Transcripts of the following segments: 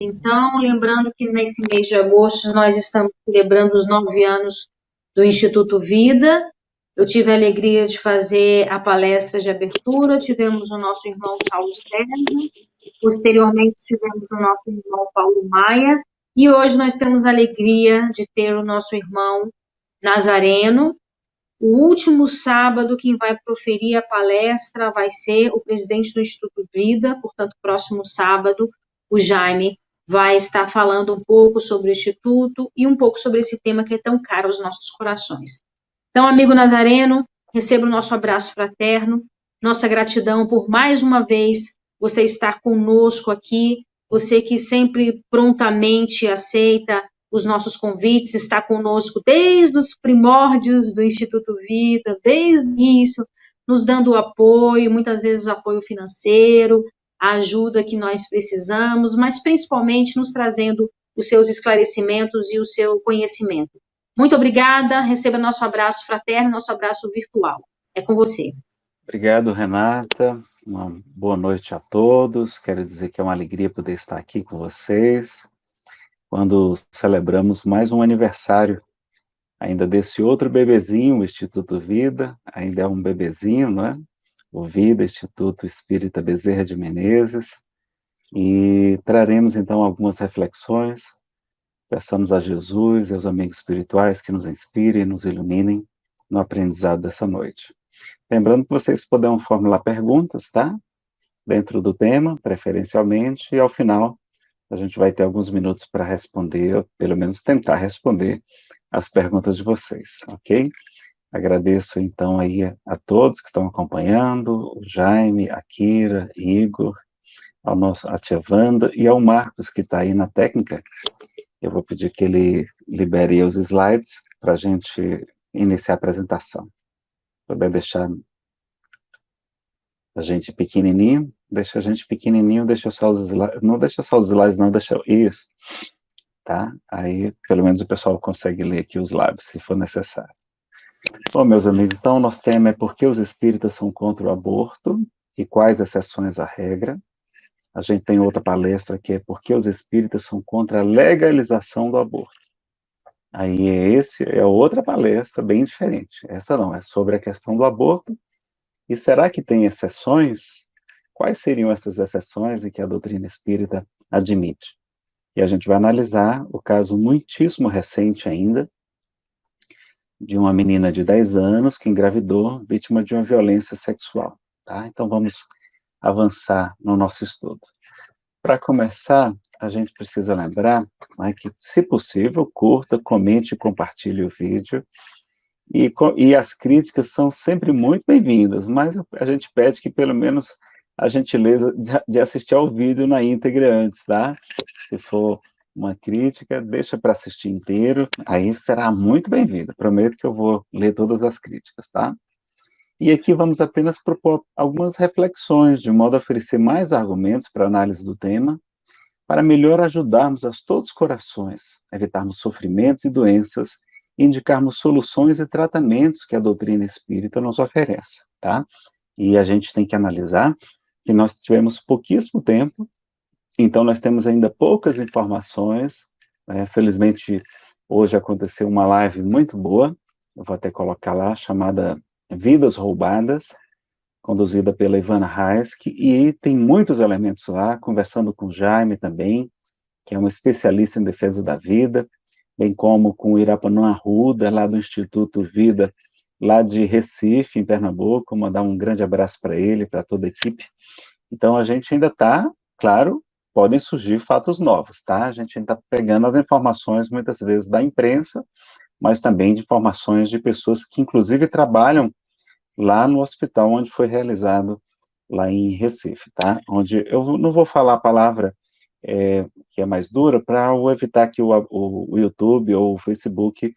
Então, lembrando que nesse mês de agosto nós estamos celebrando os 9 anos do Instituto Vida. Eu tive a alegria de fazer a palestra de abertura, tivemos o nosso irmão Saulo Sérgio, posteriormente tivemos o nosso irmão Paulo Maia, e hoje nós temos a alegria de ter o nosso irmão Nazareno. O último sábado, quem vai proferir a palestra vai ser o presidente do Instituto Vida, portanto, próximo sábado, o Jaime vai estar falando um pouco sobre o Instituto e um pouco sobre esse tema que é tão caro aos nossos corações. Então, amigo Nazareno, receba o nosso abraço fraterno, nossa gratidão por mais uma vez você estar conosco aqui, você que sempre prontamente aceita os nossos convites, está conosco desde os primórdios do Instituto Vida, desde isso, nos dando apoio, muitas vezes apoio financeiro, a ajuda que nós precisamos, mas principalmente nos trazendo os seus esclarecimentos e o seu conhecimento. Muito obrigada, receba nosso abraço fraterno, nosso abraço virtual. É com você. Obrigado, Renata. Uma boa noite a todos. Quero dizer que é uma alegria poder estar aqui com vocês, quando celebramos mais um aniversário ainda desse outro bebezinho, o Instituto Vida, ainda é um bebezinho, não é? O Vida, Instituto Espírita Bezerra de Menezes, e traremos então algumas reflexões. Peçamos a Jesus e aos amigos espirituais que nos inspirem e nos iluminem no aprendizado dessa noite. Lembrando que vocês poderão formular perguntas, tá? Dentro do tema, preferencialmente, e ao final a gente vai ter alguns minutos para responder, ou pelo menos tentar responder as perguntas de vocês, ok? Agradeço então aí a todos que estão acompanhando, o Jaime, a Kira, Igor, a tia Wanda e ao Marcos que está aí na técnica. Eu vou pedir que ele libere os slides para a gente iniciar a apresentação. Poder deixar a gente pequenininho, deixa a gente pequenininho, deixa só os slides, não deixa só os slides, não, deixa isso, tá? Aí, pelo menos o pessoal consegue ler aqui os lábios, se for necessário. Bom, meus amigos, então, o nosso tema é por que os espíritas são contra o aborto e quais exceções à regra. A gente tem outra palestra que é por que os espíritas são contra a legalização do aborto. Aí, é outra palestra bem diferente. Essa não, é sobre a questão do aborto. E será que tem exceções? Quais seriam essas exceções em que a doutrina espírita admite? E a gente vai analisar o caso muitíssimo recente ainda, de uma menina de 10 anos que engravidou, vítima de uma violência sexual. Tá? Então vamos avançar no nosso estudo. Para começar, a gente precisa lembrar, né, que, se possível, curta, comente e compartilhe o vídeo. E as críticas são sempre muito bem-vindas, mas a gente pede que pelo menos a gentileza de assistir ao vídeo na íntegra antes, tá? Se for uma crítica, deixa para assistir inteiro, aí será muito bem-vinda. Prometo que eu vou ler todas as críticas, tá? E aqui vamos apenas propor algumas reflexões, de modo a oferecer mais argumentos para análise do tema, para melhor ajudarmos a todos os corações, evitarmos sofrimentos e doenças, e indicarmos soluções e tratamentos que a doutrina espírita nos oferece, tá? E a gente tem que analisar que nós tivemos pouquíssimo tempo, então nós temos ainda poucas informações, né? Felizmente, hoje aconteceu uma live muito boa, eu vou até colocar lá, chamada Vidas Roubadas, conduzida pela Ivana Haisk, e tem muitos elementos lá, conversando com o Jaime também, que é um especialista em defesa da vida, bem como com o Irapanã Arruda, lá do Instituto Vida, lá de Recife, em Pernambuco. Mandar um grande abraço para ele, para toda a equipe. Então, a gente ainda está, claro, podem surgir fatos novos, tá? A gente ainda está pegando as informações, muitas vezes, da imprensa, mas também de informações de pessoas que, inclusive, trabalham lá no hospital onde foi realizado, lá em Recife, tá? Onde eu não vou falar a palavra que é mais dura, para evitar que o YouTube ou o Facebook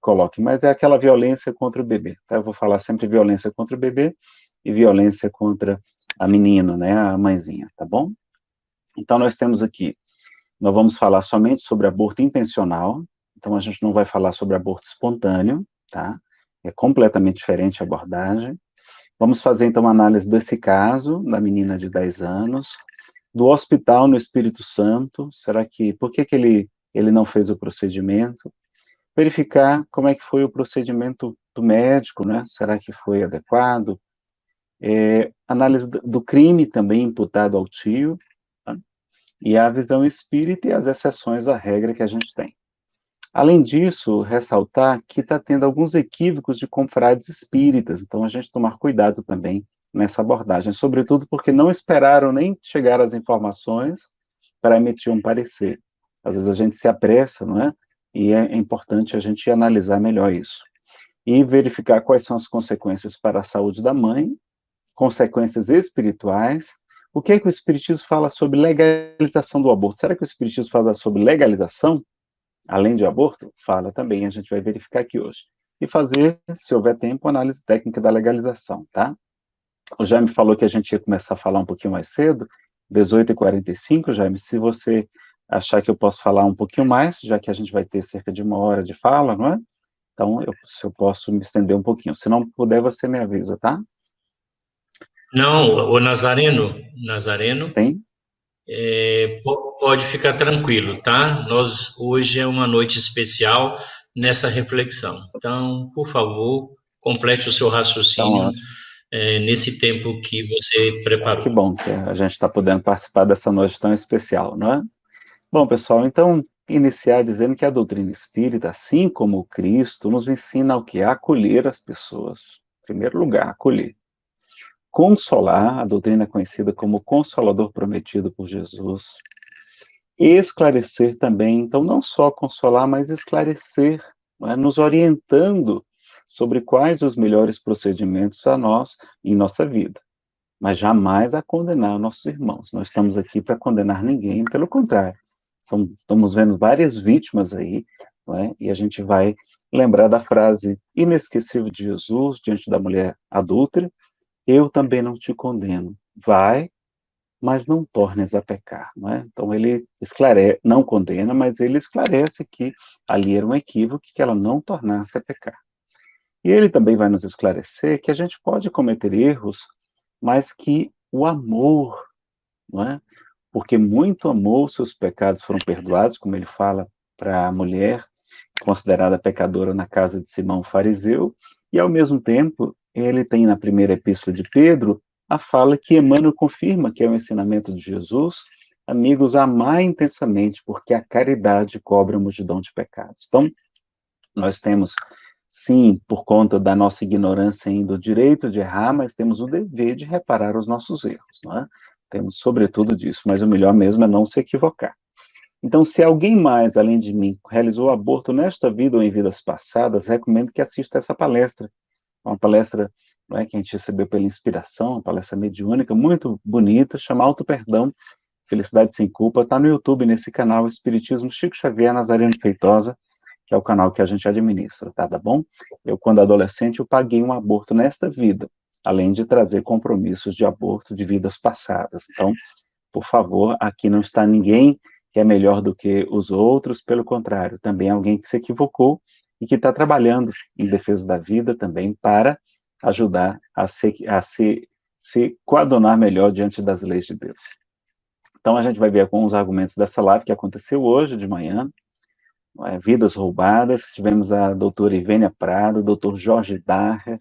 coloque, mas é aquela violência contra o bebê, tá? Eu vou falar sempre violência contra o bebê e violência contra a menina, né, a mãezinha, tá bom? Então, nós vamos falar somente sobre aborto intencional, então a gente não vai falar sobre aborto espontâneo, tá? É completamente diferente a abordagem. Vamos fazer, então, uma análise desse caso, da menina de 10 anos, do hospital no Espírito Santo, será que, por que que ele não fez o procedimento? Verificar como é que foi o procedimento do médico, né? Será que foi adequado? Análise do crime também imputado ao tio, tá? E a visão espírita e as exceções à regra que a gente tem. Além disso, ressaltar que está tendo alguns equívocos de confrades espíritas, então a gente tomar cuidado também nessa abordagem, sobretudo porque não esperaram nem chegar as informações para emitir um parecer. Às vezes a gente se apressa, não é? E é importante a gente analisar melhor isso. E verificar quais são as consequências para a saúde da mãe, consequências espirituais. O que é que o Espiritismo fala sobre legalização do aborto? Será que o Espiritismo fala sobre legalização? Além de aborto? Fala também, a gente vai verificar aqui hoje. E fazer, se houver tempo, análise técnica da legalização, tá? O Jaime falou que a gente ia começar a falar um pouquinho mais cedo, 18h45, Jaime, se você achar que eu posso falar um pouquinho mais, já que a gente vai ter cerca de 1 hora de fala, não é? Então, se eu posso me estender um pouquinho. Se não puder, você me avisa, tá? Não, o Nazareno, Sim? pode ficar tranquilo, tá? Nós, hoje é uma noite especial nessa reflexão. Então, por favor, complete o seu Então, raciocínio ótimo. nesse tempo que você Que preparou. bom que a gente está podendo participar dessa noite tão especial, não é? Bom, pessoal, então, iniciar dizendo que a doutrina espírita, assim como o Cristo, nos ensina o que? A acolher as pessoas. Em primeiro lugar, acolher. Consolar, a doutrina é conhecida como o Consolador prometido por Jesus. Esclarecer também, então, não só consolar, mas esclarecer, não é? Nos orientando sobre quais os melhores procedimentos a nós em nossa vida. Mas jamais a condenar nossos irmãos. Nós estamos aqui para condenar ninguém, pelo contrário. Estamos vendo várias vítimas aí, não é? E a gente vai lembrar da frase inesquecível de Jesus diante da mulher adúltera: eu também não te condeno. Vai, mas não tornes a pecar, não é? Então ele esclarece, não condena, mas ele esclarece que ali era um equívoco, que ela não tornasse a pecar. E ele também vai nos esclarecer que a gente pode cometer erros, mas que o amor, não é? Porque muito amor, seus pecados foram perdoados, como ele fala para a mulher considerada pecadora na casa de Simão fariseu, e ao mesmo tempo ele tem na primeira epístola de Pedro a fala que Emmanuel confirma que é o ensinamento de Jesus: amigos, amai intensamente, porque a caridade cobre a multidão de pecados. Então, nós temos, sim, por conta da nossa ignorância ainda, o direito de errar, mas temos o dever de reparar os nossos erros, não é? Temos sobretudo disso, mas o melhor mesmo é não se equivocar. Então, se alguém mais, além de mim, realizou aborto nesta vida ou em vidas passadas, recomendo que assista essa palestra. Uma palestra, não é, que a gente recebeu pela inspiração, uma palestra mediúnica, muito bonita, chama Auto Perdão, Felicidade Sem Culpa. Está no YouTube, nesse canal Espiritismo Chico Xavier Nazareno Feitosa, que é o canal que a gente administra, tá bom? Eu, quando adolescente, eu paguei um aborto nesta vida, além de trazer compromissos de aborto de vidas passadas. Então, por favor, aqui não está ninguém que é melhor do que os outros, pelo contrário, também alguém que se equivocou e que está trabalhando em defesa da vida também para ajudar a se coadunar melhor diante das leis de Deus. Então, a gente vai ver alguns argumentos dessa live que aconteceu hoje de manhã, vidas roubadas. Tivemos a doutora Ivênia Prado, o doutor Jorge Darrer,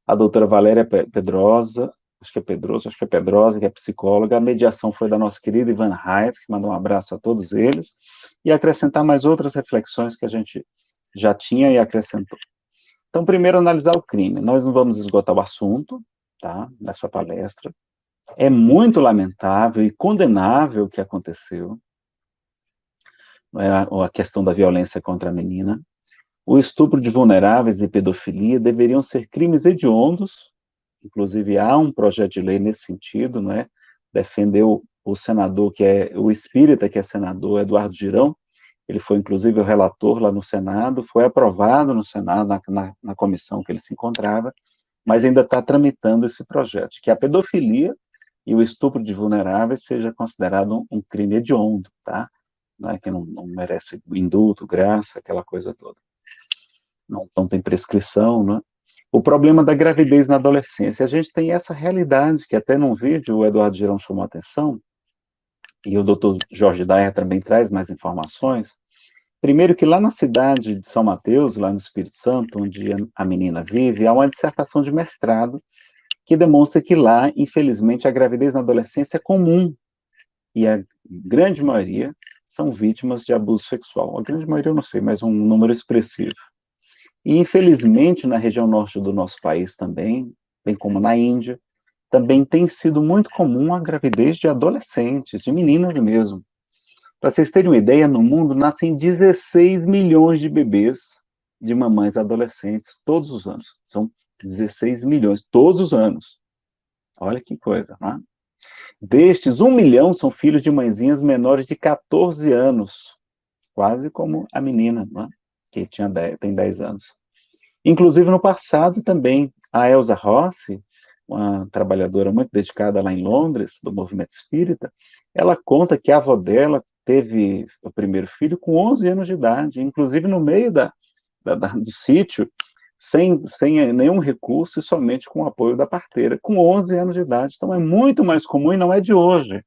a doutora Valéria Pedrosa, acho que é Pedrosa, que é psicóloga. A mediação foi da nossa querida Ivan Reis, que mandou um abraço a todos eles, e acrescentar mais outras reflexões que a gente já tinha e acrescentou. Então, primeiro, analisar o crime. Nós não vamos esgotar o assunto, tá, nessa palestra. É muito lamentável e condenável o que aconteceu, a questão da violência contra a menina. O estupro de vulneráveis e pedofilia deveriam ser crimes hediondos. Inclusive, há um projeto de lei nesse sentido, não é? Defendeu o senador, que é o espírita, que é senador, Eduardo Girão. Ele foi, inclusive, o relator lá no Senado, foi aprovado no Senado, na comissão que ele se encontrava, mas ainda está tramitando esse projeto, que a pedofilia e o estupro de vulneráveis seja considerado um crime hediondo, tá? Não é que não merece indulto, graça, aquela coisa toda. Não tem prescrição, né? O problema da gravidez na adolescência. A gente tem essa realidade, que até num vídeo o Eduardo Girão chamou a atenção, e o doutor Jorge Daia também traz mais informações. Primeiro que lá na cidade de São Mateus, lá no Espírito Santo, onde a menina vive, há uma dissertação de mestrado que demonstra que lá, infelizmente, a gravidez na adolescência é comum, e a grande maioria são vítimas de abuso sexual. A grande maioria eu não sei, mas um número expressivo. E, infelizmente, na região norte do nosso país também, bem como na Índia, também tem sido muito comum a gravidez de adolescentes, de meninas mesmo. Para vocês terem uma ideia, no mundo nascem 16 milhões de bebês de mamães adolescentes todos os anos. São 16 milhões todos os anos. Olha que coisa, não é? Destes, 1 milhão são filhos de mãezinhas menores de 14 anos, quase como a menina, não é? Que tem 10 anos. Inclusive, no passado também, a Elsa Rossi, uma trabalhadora muito dedicada lá em Londres, do movimento espírita, ela conta que a avó dela teve o primeiro filho com 11 anos de idade, inclusive no meio do sítio, sem nenhum recurso e somente com o apoio da parteira, com 11 anos de idade. Então, é muito mais comum e não é de hoje.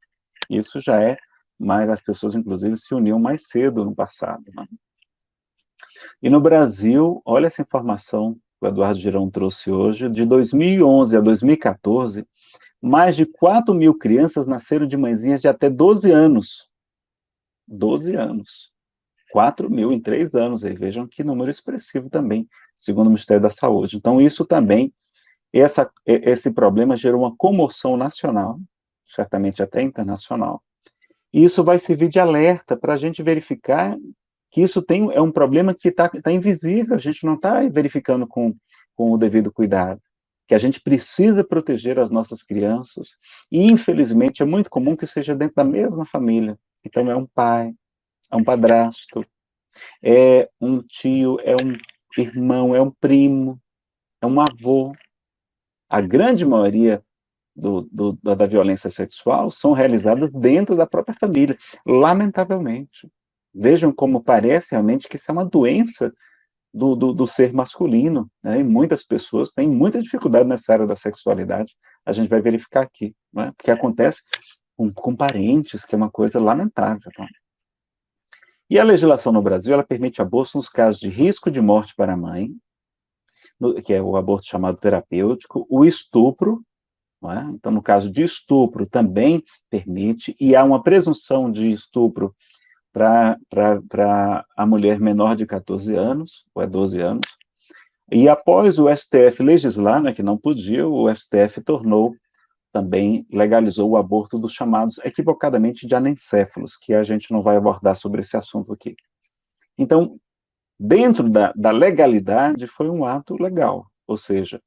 Isso já é, mas as pessoas, inclusive, se uniam mais cedo no passado, né? E no Brasil, olha essa informação que o Eduardo Girão trouxe hoje, de 2011 a 2014, mais de 4 mil crianças nasceram de mãezinhas de até 12 anos. 12 anos. 4 mil em 3 anos, aí vejam que número expressivo também, segundo o Ministério da Saúde. Então, isso também, esse problema gerou uma comoção nacional, certamente até internacional, e isso vai servir de alerta para a gente verificar que isso é um problema que está invisível, a gente não está verificando com o devido cuidado, que a gente precisa proteger as nossas crianças, e infelizmente é muito comum que seja dentro da mesma família. Então é um pai, é um padrasto, é um tio, é um irmão, é um primo, é um avô. A grande maioria da violência sexual são realizadas dentro da própria família, lamentavelmente. Vejam como parece realmente que isso é uma doença do ser masculino, né? E muitas pessoas têm muita dificuldade nessa área da sexualidade. A gente vai verificar aqui, né? Porque acontece com parentes, que é uma coisa lamentável. Né? E a legislação no Brasil, ela permite aborto nos casos de risco de morte para a mãe, que é o aborto chamado terapêutico, o estupro, não é? Então, no caso de estupro, também permite, e há uma presunção de estupro para a mulher menor de 14 anos, ou é 12 anos, e após o STF legislar, né, que não podia, o STF também legalizou o aborto dos chamados, equivocadamente, de anencéfalos, que a gente não vai abordar sobre esse assunto aqui. Então, dentro da legalidade, foi um ato legal, ou seja,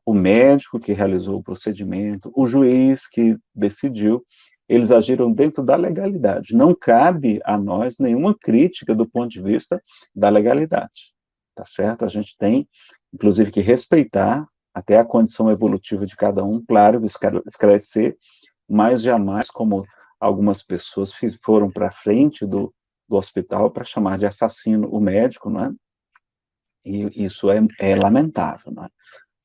o médico que realizou o procedimento, o juiz que decidiu, eles agiram dentro da legalidade. Não cabe a nós nenhuma crítica do ponto de vista da legalidade, tá certo? A gente tem, inclusive, que respeitar até a condição evolutiva de cada um, claro, esclarecer, mas jamais como algumas pessoas foram para frente do hospital para chamar de assassino o médico, não é? E isso é lamentável, não é?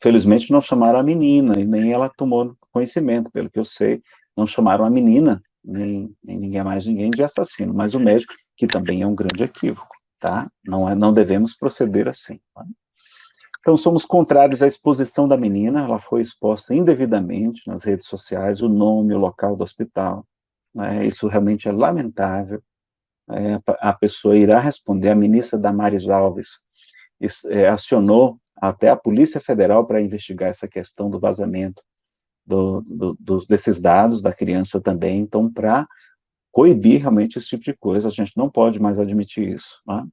Felizmente não chamaram a menina, e nem ela tomou conhecimento, pelo que eu sei, não chamaram a menina, nem ninguém mais ninguém de assassino, mas o médico, que também é um grande equívoco, tá? Não devemos proceder assim. Tá? Então, somos contrários à exposição da menina, ela foi exposta indevidamente nas redes sociais, o nome, o local do hospital, né? Isso realmente é lamentável, a pessoa irá responder, a ministra Damares Alves acionou até a Polícia Federal para investigar essa questão do vazamento desses dados da criança também, então, para coibir realmente esse tipo de coisa, a gente não pode mais admitir isso. Né?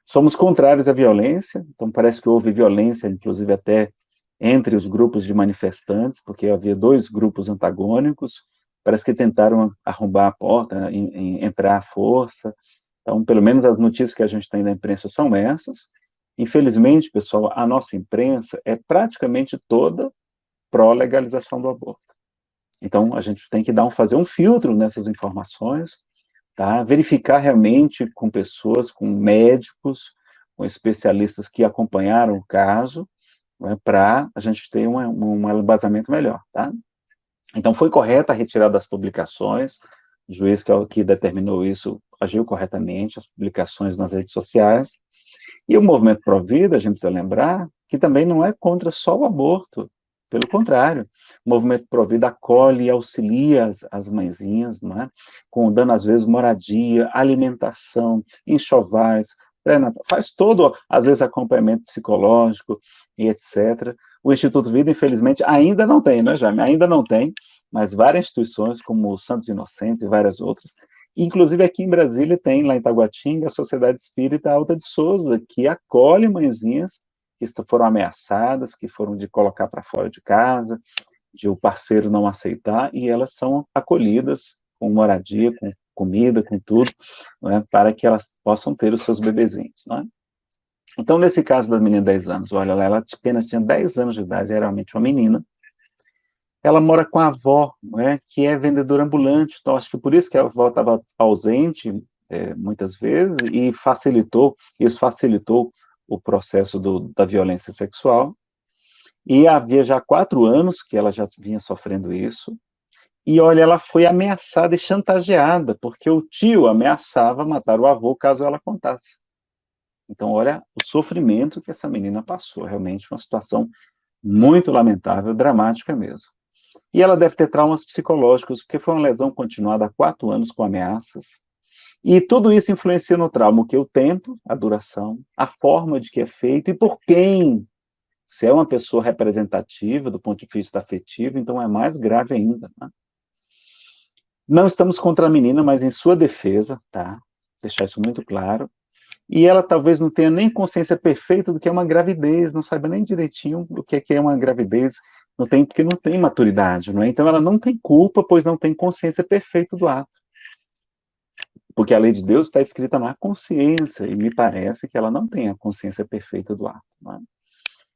Somos contrários à violência, então parece que houve violência, inclusive até entre os grupos de manifestantes, porque havia 2 grupos antagônicos, parece que tentaram arrombar a porta, entrar à força, então, pelo menos as notícias que a gente tem da imprensa são essas. Infelizmente, pessoal, a nossa imprensa é praticamente toda pró-legalização do aborto. Então, a gente tem que fazer um filtro nessas informações, tá? Verificar realmente com pessoas, com médicos, com especialistas que acompanharam o caso, né, para a gente ter um embasamento melhor, tá? Então, foi correta a retirada das publicações, o juiz que determinou isso agiu corretamente, as publicações nas redes sociais, e o movimento Pró-Vida, a gente precisa lembrar, que também não é contra só o aborto, pelo contrário, o movimento Pró-Vida acolhe e auxilia as mãezinhas, não é? Dando, às vezes, moradia, alimentação, enxovais, pré-natal, faz todo, às vezes, acompanhamento psicológico e etc. O Instituto Vida, infelizmente, ainda não tem, né, Jaime? Ainda não tem, mas várias instituições, como o Santos Inocentes e várias outras, inclusive aqui em Brasília tem, lá em Taguatinga, a Sociedade Espírita Alta de Souza, que acolhe mãezinhas que foram ameaçadas, que foram de colocar para fora de casa, de o parceiro não aceitar, e elas são acolhidas com moradia, com comida, com tudo, não é, para que elas possam ter os seus bebezinhos. Não é? Então, nesse caso da menina de 10 anos, olha lá, ela apenas tinha 10 anos de idade, era realmente uma menina, ela mora com a avó, não é, que é vendedora ambulante, então acho que por isso que a avó estava ausente muitas vezes, e isso facilitou o processo da violência sexual, e havia já 4 anos que ela já vinha sofrendo isso, e olha, ela foi ameaçada e chantageada, porque o tio ameaçava matar o avô caso ela contasse. Então, olha o sofrimento que essa menina passou, realmente uma situação muito lamentável, dramática mesmo. E ela deve ter traumas psicológicos, porque foi uma lesão continuada há 4 anos com ameaças. E tudo isso influencia no trauma, o que? O tempo, a duração, a forma de que é feito e por quem. Se é uma pessoa representativa do ponto de vista afetivo, então é mais grave ainda. Né? Não estamos contra a menina, mas em sua defesa, tá? Deixar isso muito claro. E ela talvez não tenha nem consciência perfeita do que é uma gravidez, não saiba nem direitinho o que é uma gravidez, não tem, porque não tem maturidade, não é? Então ela não tem culpa, pois não tem consciência perfeita do ato. Porque a lei de Deus está escrita na consciência, e me parece que ela não tem a consciência perfeita do ato. Não é?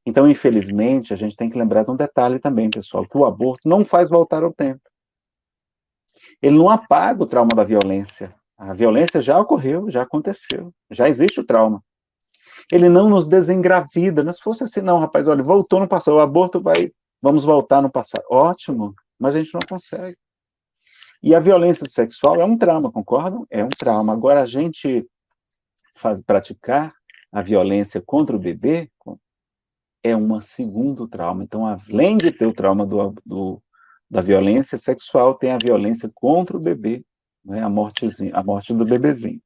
Então, infelizmente, a gente tem que lembrar de um detalhe também, pessoal, que o aborto não faz voltar ao tempo. Ele não apaga o trauma da violência. A violência já ocorreu, já aconteceu, já existe o trauma. Ele não nos desengravida. Não se fosse assim, não, rapaz, olha, voltou no passado, o aborto vamos voltar no passado. Ótimo, mas a gente não consegue. E a violência sexual é um trauma, concordam? É um trauma. Agora, a gente praticar a violência contra o bebê é um segundo trauma. Então, além de ter o trauma da violência sexual, tem a violência contra o bebê, né? A morte do bebezinho.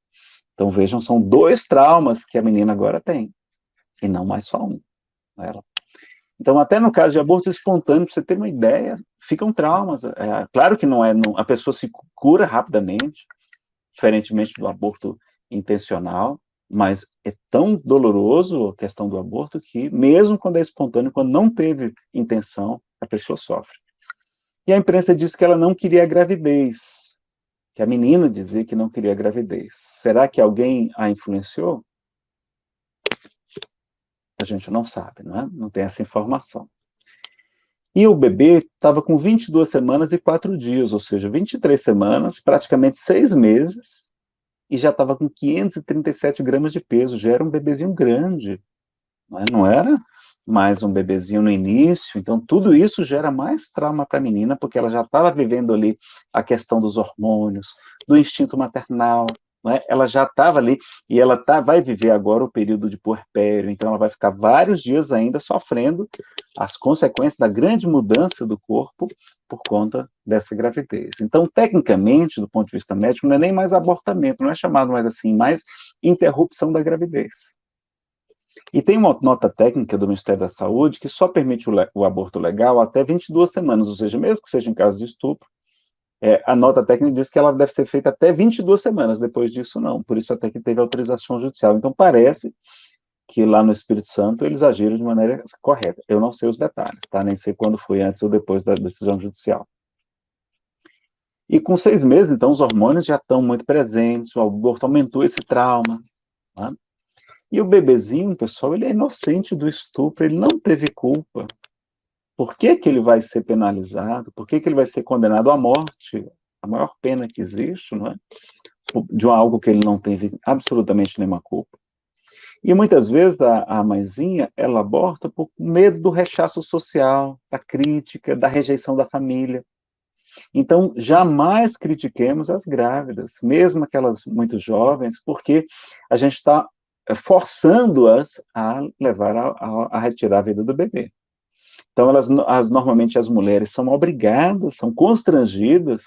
Então, vejam, são 2 traumas que a menina agora tem, e não mais só um. Ela. Então, até no caso de aborto espontâneo, para você ter uma ideia, ficam traumas. Claro que a pessoa se cura rapidamente, diferentemente do aborto intencional, mas é tão doloroso a questão do aborto que, mesmo quando é espontâneo, quando não teve intenção, a pessoa sofre. E a imprensa disse que ela não queria a gravidez, que a menina dizia que não queria a gravidez. Será que alguém a influenciou? A gente não sabe, né? Não tem essa informação. E o bebê estava com 22 semanas e 4 dias, ou seja, 23 semanas, praticamente 6 meses, e já estava com 537 gramas de peso, já era um bebezinho grande, não era mais um bebezinho no início, então tudo isso gera mais trauma para a menina, porque ela já estava vivendo ali a questão dos hormônios, do instinto maternal, ela já estava ali, e ela vai viver agora o período de puerpério, então ela vai ficar vários dias ainda sofrendo as consequências da grande mudança do corpo por conta dessa gravidez. Então, tecnicamente, do ponto de vista médico, não é nem mais abortamento, não é chamado mais assim, mais interrupção da gravidez. E tem uma nota técnica do Ministério da Saúde que só permite o aborto legal até 22 semanas, ou seja, mesmo que seja em caso de estupro, a nota técnica diz que ela deve ser feita até 22 semanas, depois disso não, por isso até que teve autorização judicial. Então parece que lá no Espírito Santo eles agiram de maneira correta. Eu não sei os detalhes, tá? Nem sei quando foi antes ou depois da decisão judicial. E com 6 meses, então, os hormônios já estão muito presentes, o aborto aumentou esse trauma, tá? E o bebezinho, pessoal, ele é inocente do estupro, ele não teve culpa. Por que que ele vai ser penalizado? Por que que ele vai ser condenado à morte? A maior pena que existe, não é? De algo que ele não teve absolutamente nenhuma culpa. E muitas vezes a mãezinha, ela aborta por medo do rechaço social, da crítica, da rejeição da família. Então, jamais critiquemos as grávidas, mesmo aquelas muito jovens, porque a gente está forçando-as a levar a retirar a vida do bebê. Então, normalmente as mulheres são obrigadas, são constrangidas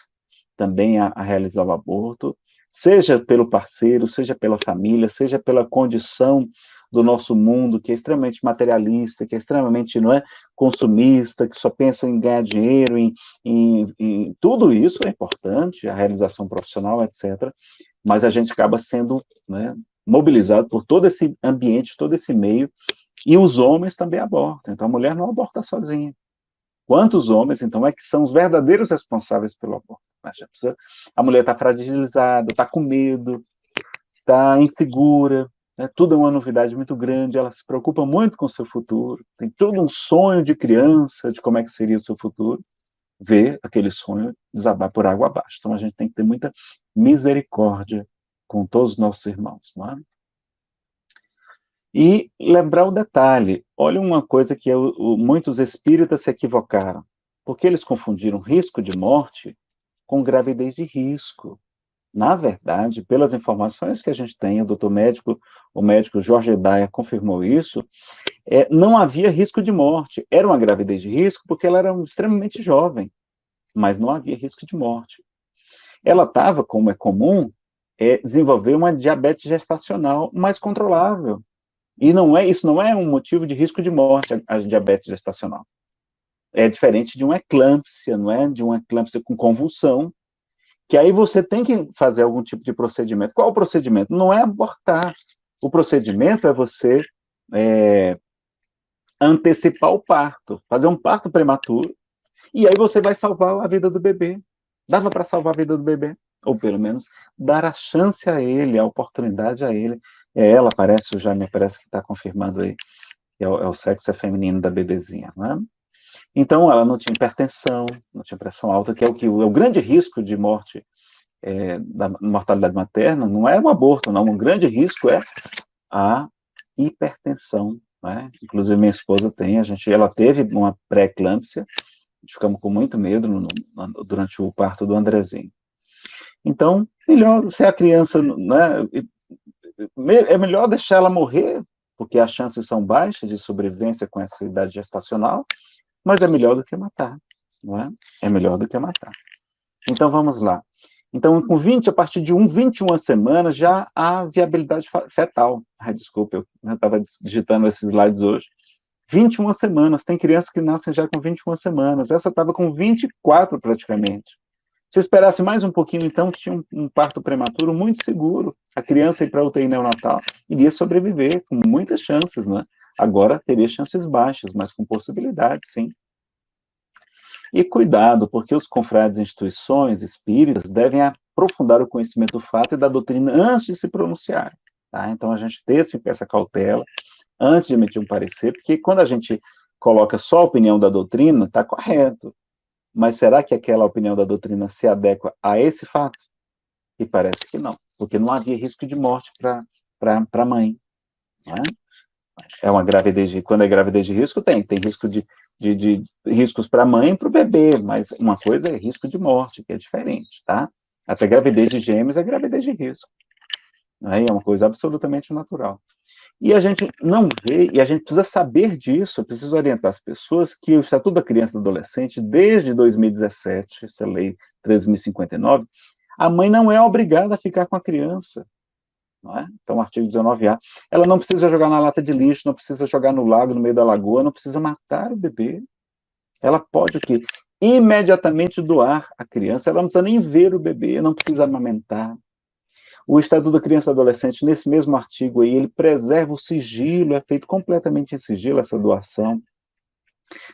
também a realizar o aborto, seja pelo parceiro, seja pela família, seja pela condição do nosso mundo, que é extremamente materialista, que é extremamente, não é, consumista, que só pensa em ganhar dinheiro, em tudo isso é importante, a realização profissional, etc., mas a gente acaba sendo, né, mobilizado por todo esse ambiente, todo esse meio, e os homens também abortam. Então, a mulher não aborta sozinha. Quantos homens, então, é que são os verdadeiros responsáveis pelo aborto? A mulher está fragilizada, está com medo, está insegura, né? Tudo é uma novidade muito grande, ela se preocupa muito com o seu futuro, tem todo um sonho de criança, de como é que seria o seu futuro, vê aquele sonho desabar por água abaixo. Então, a gente tem que ter muita misericórdia com todos os nossos irmãos, não é? E lembrar o detalhe, olha uma coisa que muitos espíritas se equivocaram, porque eles confundiram risco de morte com gravidez de risco. Na verdade, pelas informações que a gente tem, o médico Jorge Daia confirmou isso, não havia risco de morte. Era uma gravidez de risco porque ela era extremamente jovem, mas não havia risco de morte. Ela estava, como é comum, desenvolver uma diabetes gestacional mais controlável. E isso não é um motivo de risco de morte, a diabetes gestacional. É diferente de uma eclâmpsia, não é? De uma eclâmpsia com convulsão, que aí você tem que fazer algum tipo de procedimento. Qual o procedimento? Não é abortar. O procedimento é você antecipar o parto, fazer um parto prematuro, e aí você vai salvar a vida do bebê. Dava para salvar a vida do bebê, ou pelo menos dar a chance a ele, a oportunidade a ele. Ela me parece que está confirmando aí, que é o sexo feminino da bebezinha, não é? Então, ela não tinha hipertensão, não tinha pressão alta, que é o grande risco de morte, da mortalidade materna, não é o aborto, não. Um grande risco é a hipertensão, né? Inclusive, minha esposa ela teve uma pré-eclâmpsia, ficamos com muito medo durante o parto do Andrezinho. Então, melhor, se a criança, né, é melhor deixar ela morrer, porque as chances são baixas de sobrevivência com essa idade gestacional, mas é melhor do que matar, não é? É melhor do que matar. Então, vamos lá. Então, a partir de 21 semanas, já há viabilidade fetal. Desculpa, eu estava digitando esses slides hoje. 21 semanas, tem crianças que nascem já com 21 semanas. Essa estava com 24 praticamente. Se esperasse mais um pouquinho, então, tinha um parto prematuro muito seguro. A criança ir para a UTI neonatal iria sobreviver com muitas chances, né? Agora teria chances baixas, mas com possibilidade, sim. E cuidado, porque os confrades e instituições espíritas devem aprofundar o conhecimento do fato e da doutrina antes de se pronunciar. Tá? Então, a gente ter essa cautela antes de emitir um parecer, porque quando a gente coloca só a opinião da doutrina, está correto. Mas será que aquela opinião da doutrina se adequa a esse fato? E parece que não, porque não havia risco de morte para a mãe. Não é? Quando é gravidez de risco, tem risco de riscos para a mãe e para o bebê, mas uma coisa é risco de morte, que é diferente, tá? Até gravidez de gêmeos é gravidez de risco. Né? É uma coisa absolutamente natural. E a gente não vê, e a gente precisa saber disso, precisa orientar as pessoas que o Estatuto da Criança e do Adolescente, desde 2017, essa lei 13.059, a mãe não é obrigada a ficar com a criança. Não é? Então, o artigo 19A, ela não precisa jogar na lata de lixo, não precisa jogar no lago, no meio da lagoa, não precisa matar o bebê. Ela pode o quê? Imediatamente doar a criança, ela não precisa nem ver o bebê, não precisa amamentar. O Estatuto da Criança e do Adolescente, nesse mesmo artigo aí, ele preserva o sigilo, é feito completamente em sigilo essa doação,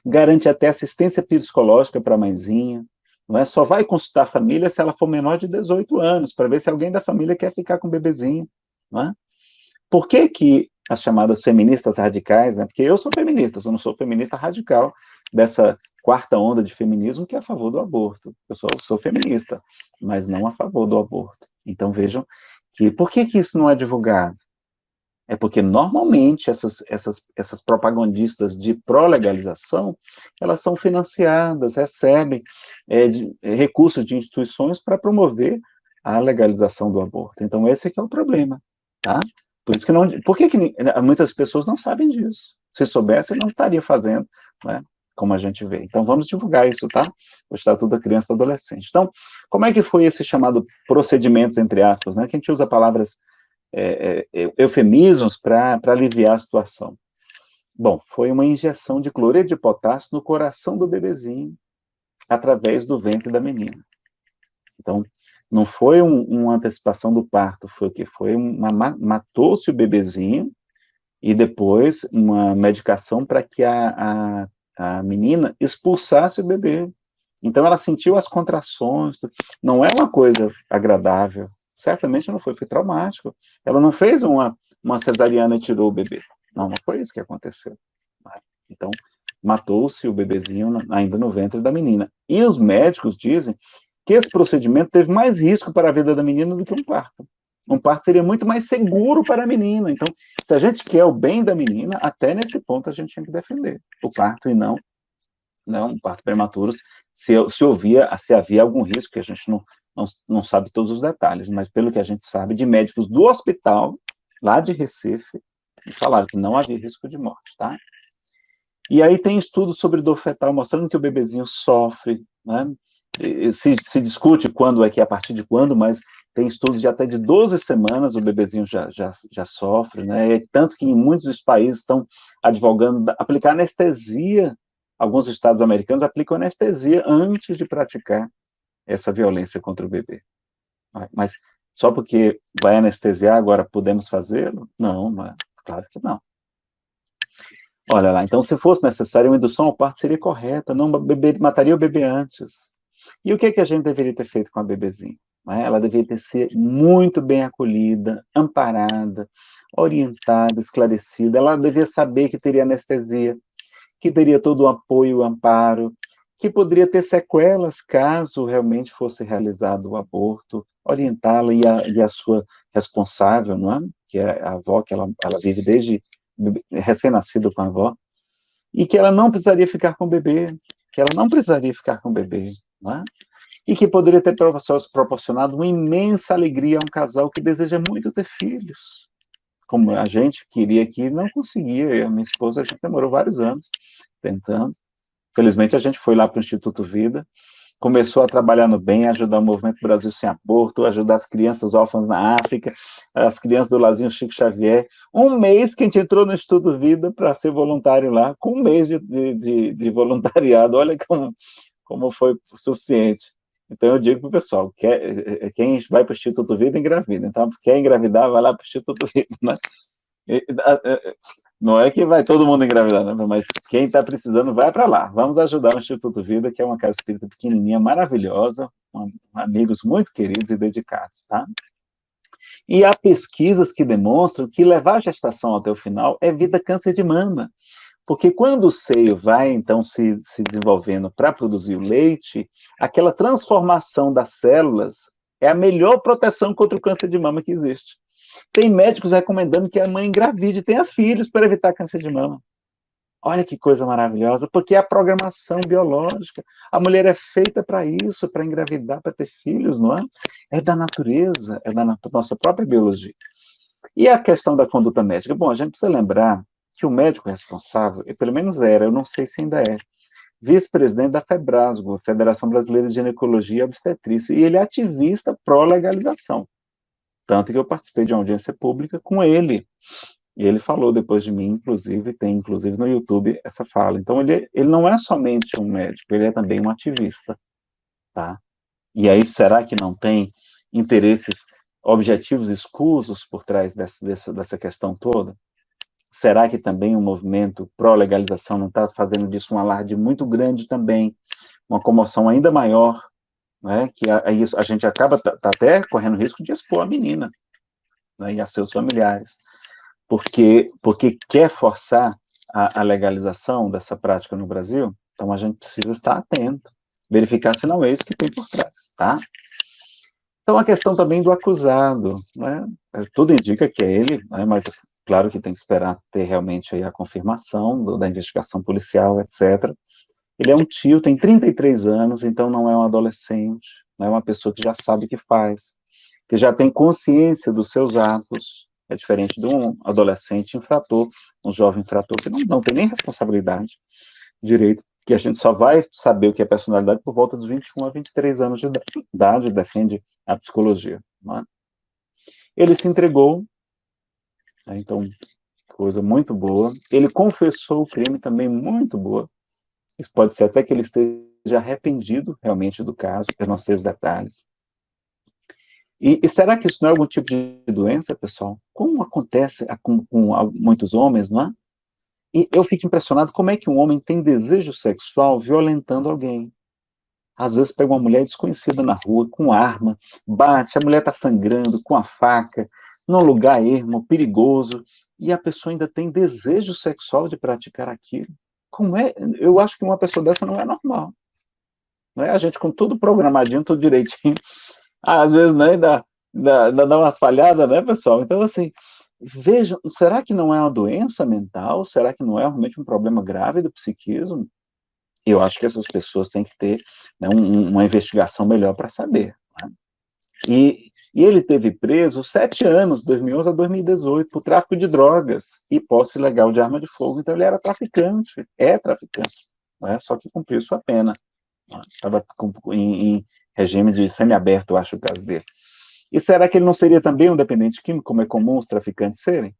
garante até assistência psicológica para a mãezinha, não é? Só vai consultar a família se ela for menor de 18 anos, para ver se alguém da família quer ficar com o bebezinho, não é? Por que as chamadas feministas radicais, né? Porque eu sou feminista, eu não sou feminista radical dessa quarta onda de feminismo que é a favor do aborto. Eu sou feminista, mas não a favor do aborto. Então vejam por que isso não é divulgado? É porque, normalmente, essas propagandistas de pró-legalização, elas são financiadas, recebem recursos de instituições para promover a legalização do aborto. Então, esse é que é o problema, tá? Por isso que não... Por que muitas pessoas não sabem disso? Se soubessem, não estaria fazendo, né? Como a gente vê. Então, vamos divulgar isso, tá? O Estatuto da Criança e do Adolescente. Então, como é que foi esse chamado procedimentos, entre aspas, né? Que a gente usa palavras eufemismos para aliviar a situação. Bom, foi uma injeção de cloreto de potássio no coração do bebezinho, através do ventre da menina. Então, não foi uma antecipação do parto, foi o que? Matou-se o bebezinho, e depois uma medicação para que a menina expulsasse o bebê. Então, ela sentiu as contrações, não é uma coisa agradável, certamente não foi traumático. Ela não fez uma cesariana e tirou o bebê. Não foi isso que aconteceu. Então, matou-se o bebezinho ainda no ventre da menina. E os médicos dizem que esse procedimento teve mais risco para a vida da menina do que um parto. Um parto seria muito mais seguro para a menina. Então, se a gente quer o bem da menina, até nesse ponto a gente tinha que defender o parto e não um parto prematuro, se havia algum risco, que a gente não sabe todos os detalhes, mas pelo que a gente sabe, de médicos do hospital, lá de Recife, falaram que não havia risco de morte, tá? E aí tem estudos sobre dor fetal, mostrando que o bebezinho sofre, né? Se discute quando é que é, a partir de quando, mas tem estudos de até de 12 semanas o bebezinho já sofre, né? Tanto que em muitos países estão advogando aplicar anestesia. Alguns estados americanos aplicam anestesia antes de praticar essa violência contra o bebê. Mas só porque vai anestesiar, agora podemos fazê-lo? Não, claro que não. Olha lá, então se fosse necessário uma indução ao parto seria correta, não mataria o bebê antes. E o que a gente deveria ter feito com a bebezinha? Ela deveria ter sido muito bem acolhida, amparada, orientada, esclarecida. Ela devia saber que teria anestesia, que teria todo o apoio, o amparo, que poderia ter sequelas caso realmente fosse realizado o aborto, orientá-la e a sua responsável, não é? Que é a avó, que ela vive desde recém-nascido com a avó, e que ela não precisaria ficar com o bebê, não é? E que poderia ter proporcionado uma imensa alegria a um casal que deseja muito ter filhos, como a gente queria que não conseguia. Eu e a minha esposa, a gente demorou vários anos tentando. Felizmente, a gente foi lá para o Instituto Vida, começou a trabalhar no bem, ajudar o Movimento Brasil Sem Aborto, ajudar as crianças órfãs na África, as crianças do Lazinho Chico Xavier. Um mês que a gente entrou no Instituto Vida para ser voluntário lá, com um mês de voluntariado. Olha como foi suficiente. Então, eu digo para o pessoal, quem vai para o Instituto Vida, engravida. Então, quer engravidar, vai lá para o Instituto Vida, né? Não é que vai todo mundo engravidar, né? Mas quem está precisando, vai para lá. Vamos ajudar o Instituto Vida, que é uma casa espírita pequenininha, maravilhosa, com amigos muito queridos e dedicados, tá? E há pesquisas que demonstram que levar a gestação até o final evita câncer de mama. Porque quando o seio vai, então, se desenvolvendo para produzir o leite, aquela transformação das células é a melhor proteção contra o câncer de mama que existe. Tem médicos recomendando que a mãe engravide e tenha filhos para evitar câncer de mama. Olha que coisa maravilhosa, porque é a programação biológica. A mulher é feita para isso, para engravidar, para ter filhos, não é? É da natureza, é da nossa própria biologia. E a questão da conduta médica? Bom, a gente precisa lembrar que o médico responsável, pelo menos era, eu não sei se ainda é, vice-presidente da FEBRASGO, Federação Brasileira de Ginecologia e Obstetrícia, e ele é ativista pró-legalização. Tanto que eu participei de uma audiência pública com ele. E ele falou depois de mim, inclusive, tem inclusive no YouTube essa fala. Então, ele não é somente um médico, ele é também um ativista, tá? E aí, será que não tem interesses objetivos escusos por trás dessa questão toda? Será que também o movimento pró-legalização não está fazendo disso um alarde muito grande também, uma comoção ainda maior, né? Que a gente acaba até correndo risco de expor a menina, né, e a seus familiares, porque quer forçar a legalização dessa prática no Brasil. Então a gente precisa estar atento, verificar se não é isso que tem por trás, tá? Então a questão também do acusado, né? Tudo indica que é ele, né, mas Claro que tem que esperar ter realmente aí a confirmação da investigação policial, etc. Ele é um tio, tem 33 anos, então não é um adolescente, não é uma pessoa que já sabe o que faz, que já tem consciência dos seus atos, é diferente de um adolescente infrator, um jovem infrator que não tem nem responsabilidade direito, que a gente só vai saber o que é personalidade por volta dos 21 a 23 anos de idade, defende a psicologia. Não é? Ele se entregou, né, então, coisa muito boa. Ele confessou o crime também muito boa. Isso pode ser até que ele esteja arrependido realmente do caso, eu não sei os detalhes. E será que isso não é algum tipo de doença, pessoal? Como acontece com muitos homens, não é? E eu fico impressionado como é que um homem tem desejo sexual violentando alguém. Às vezes pega uma mulher desconhecida na rua, com arma, bate, a mulher está sangrando, com a faca, num lugar ermo, perigoso, e a pessoa ainda tem desejo sexual de praticar aquilo. Como é? Eu acho que uma pessoa dessa não é normal. Não é? A gente com tudo programadinho, tudo direitinho, às vezes né, dá umas falhadas, né, pessoal? Então, assim, vejam, será que não é uma doença mental? Será que não é realmente um problema grave do psiquismo? Eu acho que essas pessoas têm que ter né, uma investigação melhor para saber. Né? E ele teve preso 7 anos, 2011 a 2018, por tráfico de drogas e posse ilegal de arma de fogo. Então ele era traficante, é traficante, né? Só que cumpriu sua pena. Estava em regime de semiaberto, eu acho o caso dele. E será que ele não seria também um dependente químico, como é comum os traficantes serem?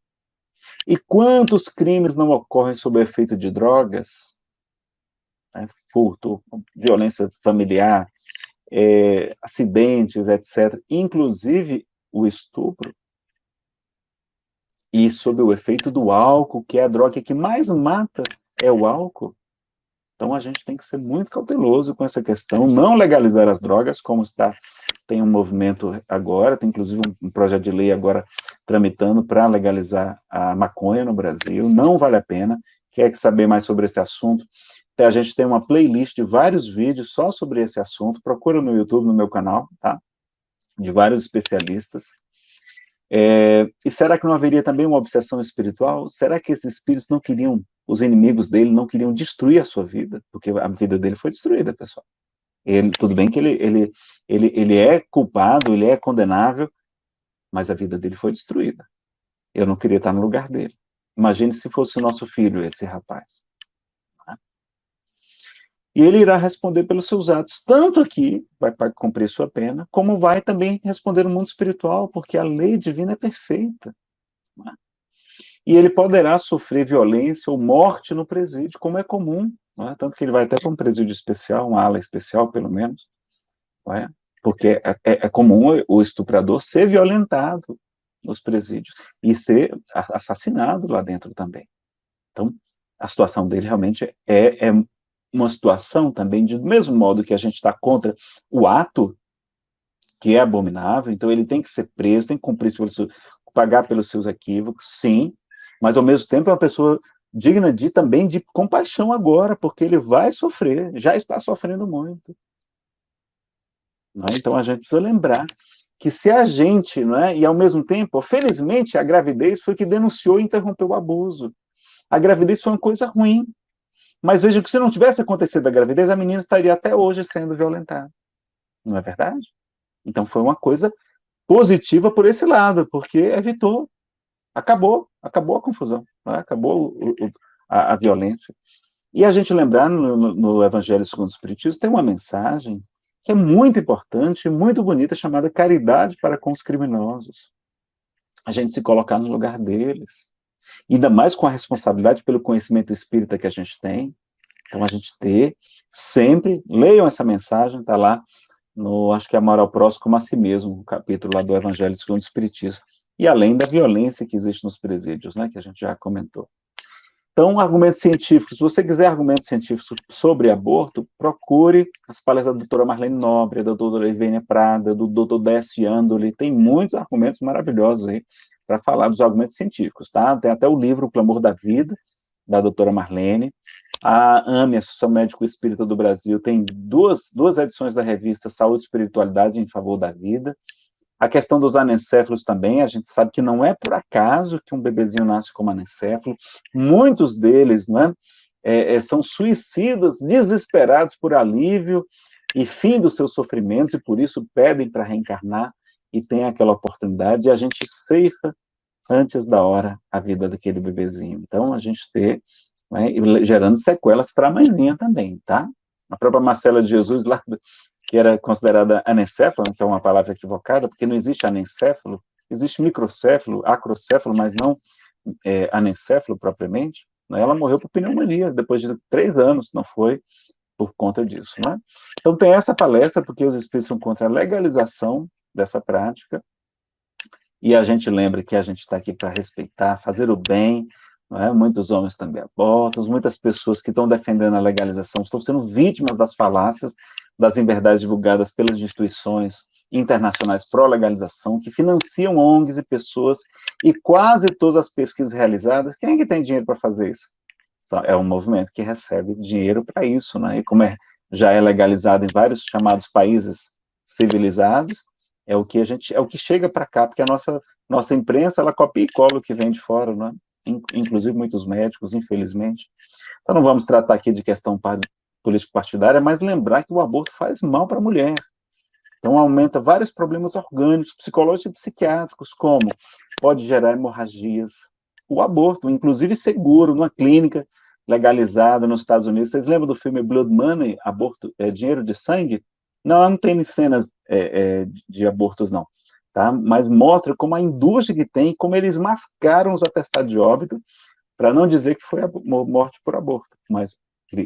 E quantos crimes não ocorrem sob o efeito de drogas? Né? Furto, violência familiar, acidentes, etc. Inclusive o estupro. E sob o efeito do álcool, que é a droga que mais mata, é o álcool. Então a gente tem que ser muito cauteloso com essa questão, não legalizar as drogas, como tem um movimento agora, tem inclusive um projeto de lei agora tramitando para legalizar a maconha no Brasil, não vale a pena. Quer saber mais sobre esse assunto? A gente tem uma playlist de vários vídeos só sobre esse assunto, procura no YouTube, no meu canal, tá? De vários especialistas. E será que não haveria também uma obsessão espiritual? Será que esses espíritos não queriam, os inimigos dele não queriam destruir a sua vida? Porque a vida dele foi destruída, pessoal. Tudo bem que ele é culpado, ele é condenável, mas a vida dele foi destruída. Eu não queria estar no lugar dele. Imagine se fosse o nosso filho, esse rapaz. E ele irá responder pelos seus atos, tanto aqui, vai cumprir sua pena, como vai também responder no mundo espiritual, porque a lei divina é perfeita. E ele poderá sofrer violência ou morte no presídio, como é comum, tanto que ele vai até para um presídio especial, uma ala especial, pelo menos, porque é comum o estuprador ser violentado nos presídios e ser assassinado lá dentro também. Então, a situação dele realmente é uma situação também, do mesmo modo que a gente está contra o ato, que é abominável, então ele tem que ser preso, tem que cumprir, pagar pelos seus equívocos, sim, mas ao mesmo tempo é uma pessoa digna também de compaixão agora, porque ele vai sofrer, já está sofrendo muito. Então a gente precisa lembrar que se a gente, e ao mesmo tempo, felizmente, a gravidez foi que denunciou e interrompeu o abuso. A gravidez foi uma coisa ruim, mas veja que se não tivesse acontecido a gravidez, a menina estaria até hoje sendo violentada. Não é verdade? Então foi uma coisa positiva por esse lado, porque evitou, acabou a confusão, acabou a violência. E a gente lembrar, no Evangelho segundo o Espiritismo, tem uma mensagem que é muito importante, muito bonita, chamada caridade para com os criminosos. A gente se colocar no lugar deles. Ainda mais com a responsabilidade pelo conhecimento espírita que a gente tem. Então, a gente sempre, leiam essa mensagem, está lá, acho que é Amor ao Próximo como a si mesmo, o capítulo lá do Evangelho segundo o Espiritismo. E além da violência que existe nos presídios, que a gente já comentou. Então, argumentos científicos. Se você quiser argumentos científicos sobre aborto, procure as palestras da doutora Marlene Nobre, da doutora Ivênia Prada, do doutor Décio Andoli. Tem muitos argumentos maravilhosos aí para falar dos argumentos científicos, tá? Tem até o livro O Clamor da Vida, da doutora Marlene. A AME, Associação Médico Espírita do Brasil, tem duas edições da revista Saúde e Espiritualidade em Favor da Vida. A questão dos anencéfalos também, a gente sabe que não é por acaso que um bebezinho nasce como anencéfalo. Muitos deles, não é, são suicidas, desesperados por alívio e fim dos seus sofrimentos, e por isso pedem para reencarnar e tem aquela oportunidade, e a gente ceifa antes da hora a vida daquele bebezinho. Então, a gente ter, né, gerando sequelas para a mãezinha também, tá? A própria Marcela de Jesus, lá, que era considerada anencéfala, que é uma palavra equivocada, porque não existe anencéfalo, existe microcéfalo, acrocéfalo, mas não anencéfalo propriamente, né? Ela morreu por pneumonia, depois de 3 anos, não foi por conta disso, né? Então, tem essa palestra, porque os espíritos são contra a legalização dessa prática, e a gente lembra que a gente está aqui para respeitar, fazer o bem, não é? Muitos homens também abortam, muitas pessoas que estão defendendo a legalização estão sendo vítimas das falácias, das inverdades divulgadas pelas instituições internacionais pró-legalização, que financiam ONGs e pessoas, e quase todas as pesquisas realizadas, quem é que tem dinheiro para fazer isso? É um movimento que recebe dinheiro para isso, né? E como já é legalizado em vários chamados países civilizados, é o que chega para cá, porque a nossa imprensa, ela copia e cola o que vem de fora, né? Inclusive muitos médicos, infelizmente. Então não vamos tratar aqui de questão político-partidária, mas lembrar que o aborto faz mal para a mulher. Então aumenta vários problemas orgânicos, psicológicos e psiquiátricos, como pode gerar hemorragias. O aborto, inclusive seguro, numa clínica legalizada nos Estados Unidos. Vocês lembram do filme Blood Money, aborto, dinheiro de sangue? Não tem cenas de abortos, não. Tá? Mas mostra como a indústria que tem, como eles mascaram os atestados de óbito, para não dizer que foi morte por aborto, mas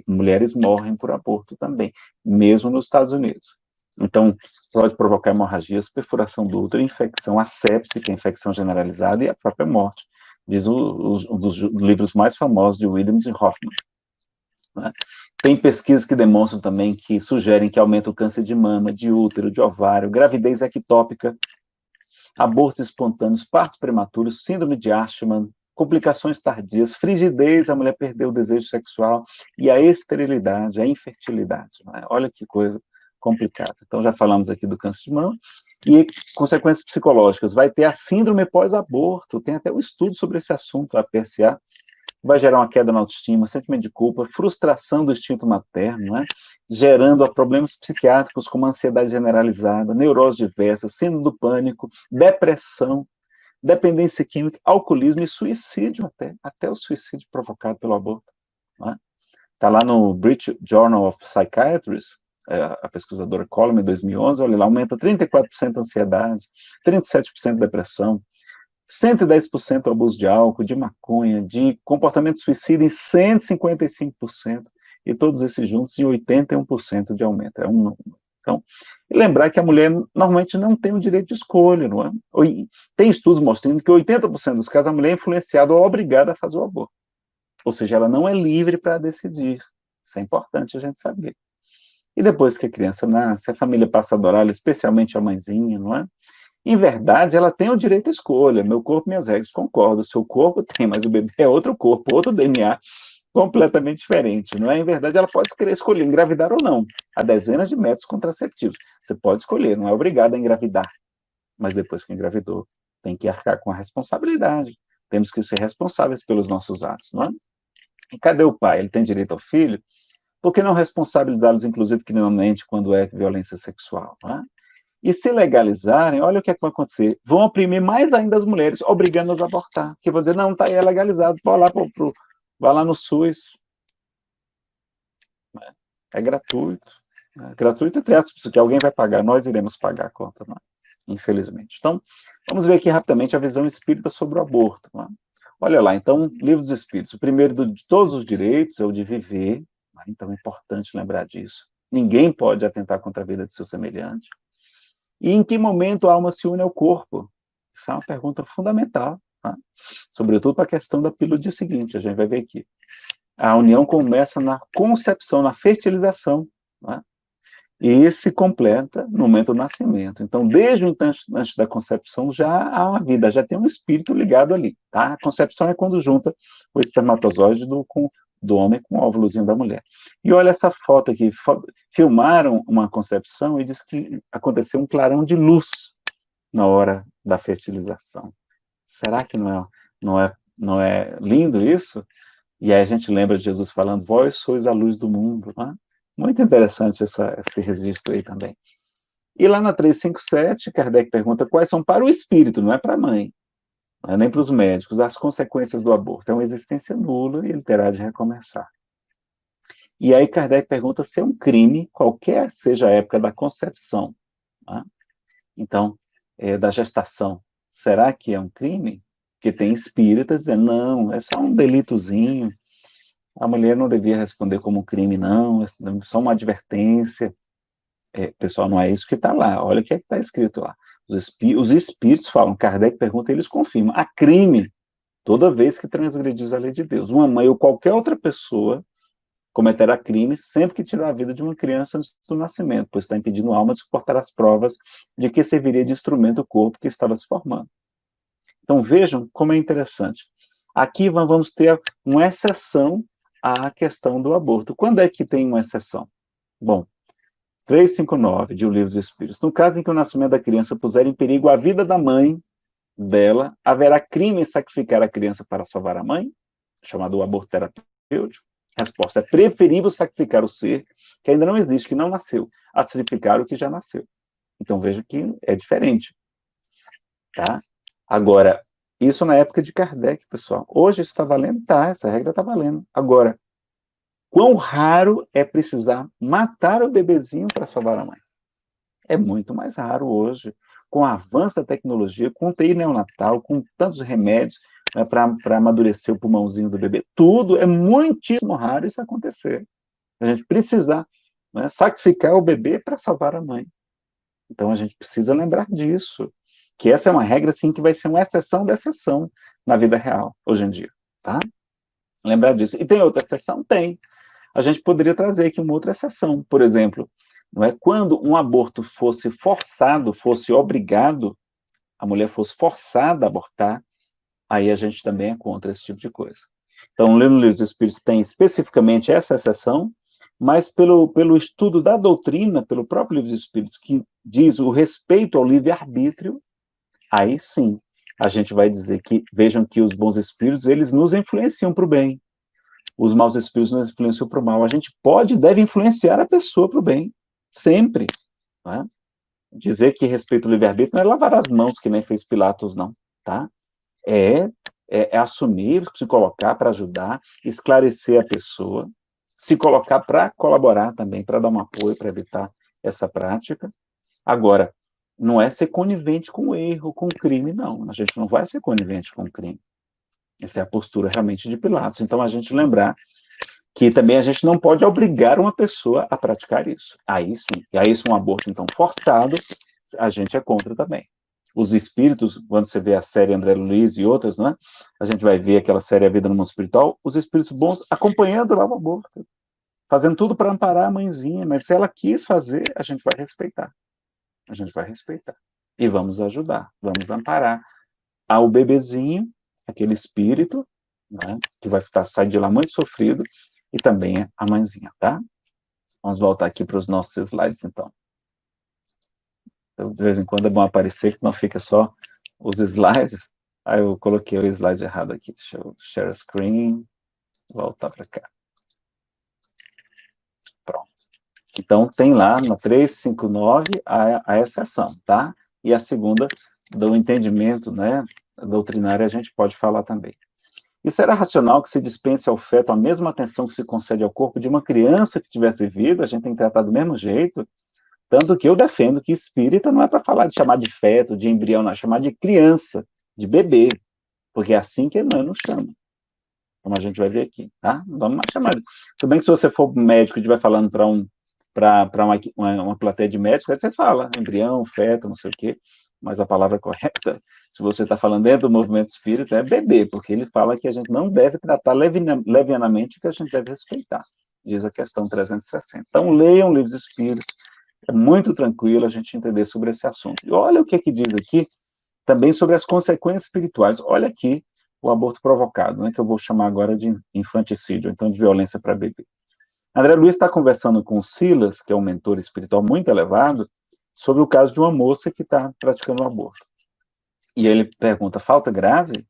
mulheres morrem por aborto também, mesmo nos Estados Unidos. Então, pode provocar hemorragias, perfuração do útero, infecção, asepse, que é infecção generalizada, e a própria morte, diz um dos livros mais famosos de Williams e Hoffman. Né? Tem pesquisas que demonstram também que sugerem que aumenta o câncer de mama, de útero, de ovário, gravidez ectópica, abortos espontâneos, partos prematuros, síndrome de Ashman, complicações tardias, frigidez, a mulher perdeu o desejo sexual, e a esterilidade, a infertilidade. Né? Olha que coisa complicada. Então, já falamos aqui do câncer de mama, e consequências psicológicas. Vai ter a síndrome pós-aborto, tem até um estudo sobre esse assunto, a PSA, vai gerar uma queda na autoestima, sentimento de culpa, frustração do instinto materno, né? Gerando problemas psiquiátricos como ansiedade generalizada, neurose diversas, síndrome do pânico, depressão, dependência química, alcoolismo e suicídio até o suicídio provocado pelo aborto. Né? Tá lá no British Journal of Psychiatry, a pesquisadora Coleman, em 2011, olha lá, aumenta 34% a ansiedade, 37% depressão, 110% abuso de álcool, de maconha, de comportamento suicida em 155%, e todos esses juntos em 81% de aumento. Então, lembrar que a mulher normalmente não tem o direito de escolha, não é? Tem estudos mostrando que 80% dos casos a mulher é influenciada ou obrigada a fazer o aborto. Ou seja, ela não é livre para decidir. Isso é importante a gente saber. E depois que a criança nasce, a família passa a adorá-la, especialmente a mãezinha, não é? Em verdade, ela tem o direito à escolha. Meu corpo, minhas regras, concordo. O seu corpo tem, mas o bebê é outro corpo, outro DNA, completamente diferente. Não é? Em verdade, ela pode querer escolher engravidar ou não. Há dezenas de métodos contraceptivos. Você pode escolher, não é obrigado a engravidar. Mas depois que engravidou, tem que arcar com a responsabilidade. Temos que ser responsáveis pelos nossos atos, não é? E cadê o pai? Ele tem direito ao filho? Por que não responsabilizá-los, inclusive, criminalmente, quando é violência sexual? Não é? E se legalizarem, olha o que, é que vai acontecer. Vão oprimir mais ainda as mulheres, obrigando-as a abortar. Que vão dizer, não, está aí, é legalizado, vai lá no SUS. É gratuito. É gratuito, entre aspas, porque alguém vai pagar, nós iremos pagar a conta, não é? Infelizmente. Então, vamos ver aqui rapidamente a visão espírita sobre o aborto. Não é? Olha lá, então, livro dos espíritos. O primeiro de todos os direitos é o de viver, não é? Então é importante lembrar disso. Ninguém pode atentar contra a vida de seu semelhante. E em que momento a alma se une ao corpo? Essa é uma pergunta fundamental, tá? Sobretudo para a questão da pílula do dia seguinte, a gente vai ver aqui. A união começa na concepção, na fertilização, tá? E se completa no momento do nascimento. Então, desde o instante antes da concepção, já há uma vida, já tem um espírito ligado ali. Tá? A concepção é quando junta o espermatozoide do homem com o óvulozinho da mulher. E olha essa foto aqui, filmaram uma concepção e diz que aconteceu um clarão de luz. na hora da fertilização. Será que não é lindo isso? E aí a gente lembra de Jesus falando, vós sois a luz do mundo, não é? Muito interessante esse registro aí também. E lá na 357, Kardec pergunta quais são para o espírito, não é para a mãe, não é nem para os médicos, as consequências do aborto. É uma existência nula e ele terá de recomeçar. E aí Kardec pergunta se é um crime, qualquer seja a época da concepção, né? Então, da gestação. Será que é um crime? Porque tem espíritas dizendo, não, é só um delitozinho, a mulher não devia responder como um crime, não, é só uma advertência. Pessoal, não é isso que está lá, olha o que é que está escrito lá. Os espíritos falam, Kardec pergunta, eles confirmam, há crime toda vez que transgredis a lei de Deus. Uma mãe ou qualquer outra pessoa cometerá crime sempre que tirar a vida de uma criança antes do nascimento, pois está impedindo a alma de suportar as provas de que serviria de instrumento o corpo que estava se formando. Então vejam como é interessante. Aqui vamos ter uma exceção à questão do aborto. Quando é que tem uma exceção? Bom, 359 de O Livro dos Espíritos. No caso em que o nascimento da criança puser em perigo a vida da mãe dela, haverá crime em sacrificar a criança para salvar a mãe, chamado aborto terapêutico. Resposta: é preferível sacrificar o ser que ainda não existe, que não nasceu, a sacrificar o que já nasceu. Então veja que é diferente. Tá? Agora, isso na época de Kardec, pessoal. Hoje isso está valendo? Tá, essa regra está valendo. Agora, quão raro é precisar matar o bebezinho para salvar a mãe? É muito mais raro hoje, com o avanço da tecnologia, com UTI neonatal, com tantos remédios, né, para amadurecer o pulmãozinho do bebê. Tudo é muitíssimo raro isso acontecer. A gente precisar, né, sacrificar o bebê para salvar a mãe. Então a gente precisa lembrar disso, que essa é uma regra assim que vai ser uma exceção da exceção na vida real hoje em dia, tá? Lembrar disso. E tem outra exceção? Tem. A gente poderia trazer aqui uma outra exceção, por exemplo, não é quando um aborto fosse forçado, fosse obrigado, a mulher fosse forçada a abortar, aí a gente também é contra esse tipo de coisa. Então, no Livro dos Espíritos tem especificamente essa exceção, mas pelo estudo da doutrina, pelo próprio Livro dos Espíritos, que diz o respeito ao livre-arbítrio, aí sim, a gente vai dizer que, vejam que os bons espíritos, eles nos influenciam para o bem, os maus espíritos nos influenciam para o mal. A gente pode e deve influenciar a pessoa para o bem, sempre. Não é? Dizer que respeita o livre-arbítrio não é lavar as mãos, que nem fez Pilatos, não. Tá? É assumir, se colocar para ajudar, esclarecer a pessoa, se colocar para colaborar também, para dar um apoio, para evitar essa prática. Agora, não é ser conivente com o erro, com o crime, não. A gente não vai ser conivente com o crime. Essa é a postura realmente de Pilatos. Então, a gente lembrar que também a gente não pode obrigar uma pessoa a praticar isso. Aí sim. E aí, se um aborto, então, forçado, a gente é contra também. Os espíritos, quando você vê a série André Luiz e outras, né, a gente vai ver aquela série A Vida no Mundo Espiritual, os espíritos bons acompanhando lá o aborto, fazendo tudo para amparar a mãezinha, mas se ela quis fazer, a gente vai respeitar. A gente vai respeitar. E vamos ajudar, vamos amparar ao bebezinho, aquele espírito, né, que vai sair de lá muito sofrido, e também a mãezinha, tá? Vamos voltar aqui para os nossos slides, então. De vez em quando é bom aparecer, que não fica só os slides. Aí eu coloquei o slide errado aqui. Deixa eu share screen, voltar para cá. Pronto. Então, tem lá na 359 a exceção, tá? E a segunda, do entendimento, né, doutrinário, a gente pode falar também. E será racional que se dispense ao feto a mesma atenção que se concede ao corpo de uma criança que tivesse vivido? A gente tem que tratar do mesmo jeito. Tanto que eu defendo que espírita não é para falar de chamar de feto, de embrião, não, é chamar de criança, de bebê, porque é assim que Emmanuel nos chama, como a gente vai ver aqui, tá? Não vamos mais chamar. Tudo bem que se você for médico e estiver falando para uma plateia de médicos, aí você fala embrião, feto, não sei o quê, mas a palavra correta, se você está falando dentro do movimento espírita, é bebê, porque ele fala que a gente não deve tratar levianamente, que a gente deve respeitar, diz a questão 360. Então, leiam livros espíritos. É muito tranquilo a gente entender sobre esse assunto. E olha o que diz aqui, também sobre as consequências espirituais. Olha aqui o aborto provocado, né, que eu vou chamar agora de infanticídio, então de violência para bebê. André Luiz está conversando com Silas, que é um mentor espiritual muito elevado, sobre o caso de uma moça que está praticando um aborto. E ele pergunta, falta grave?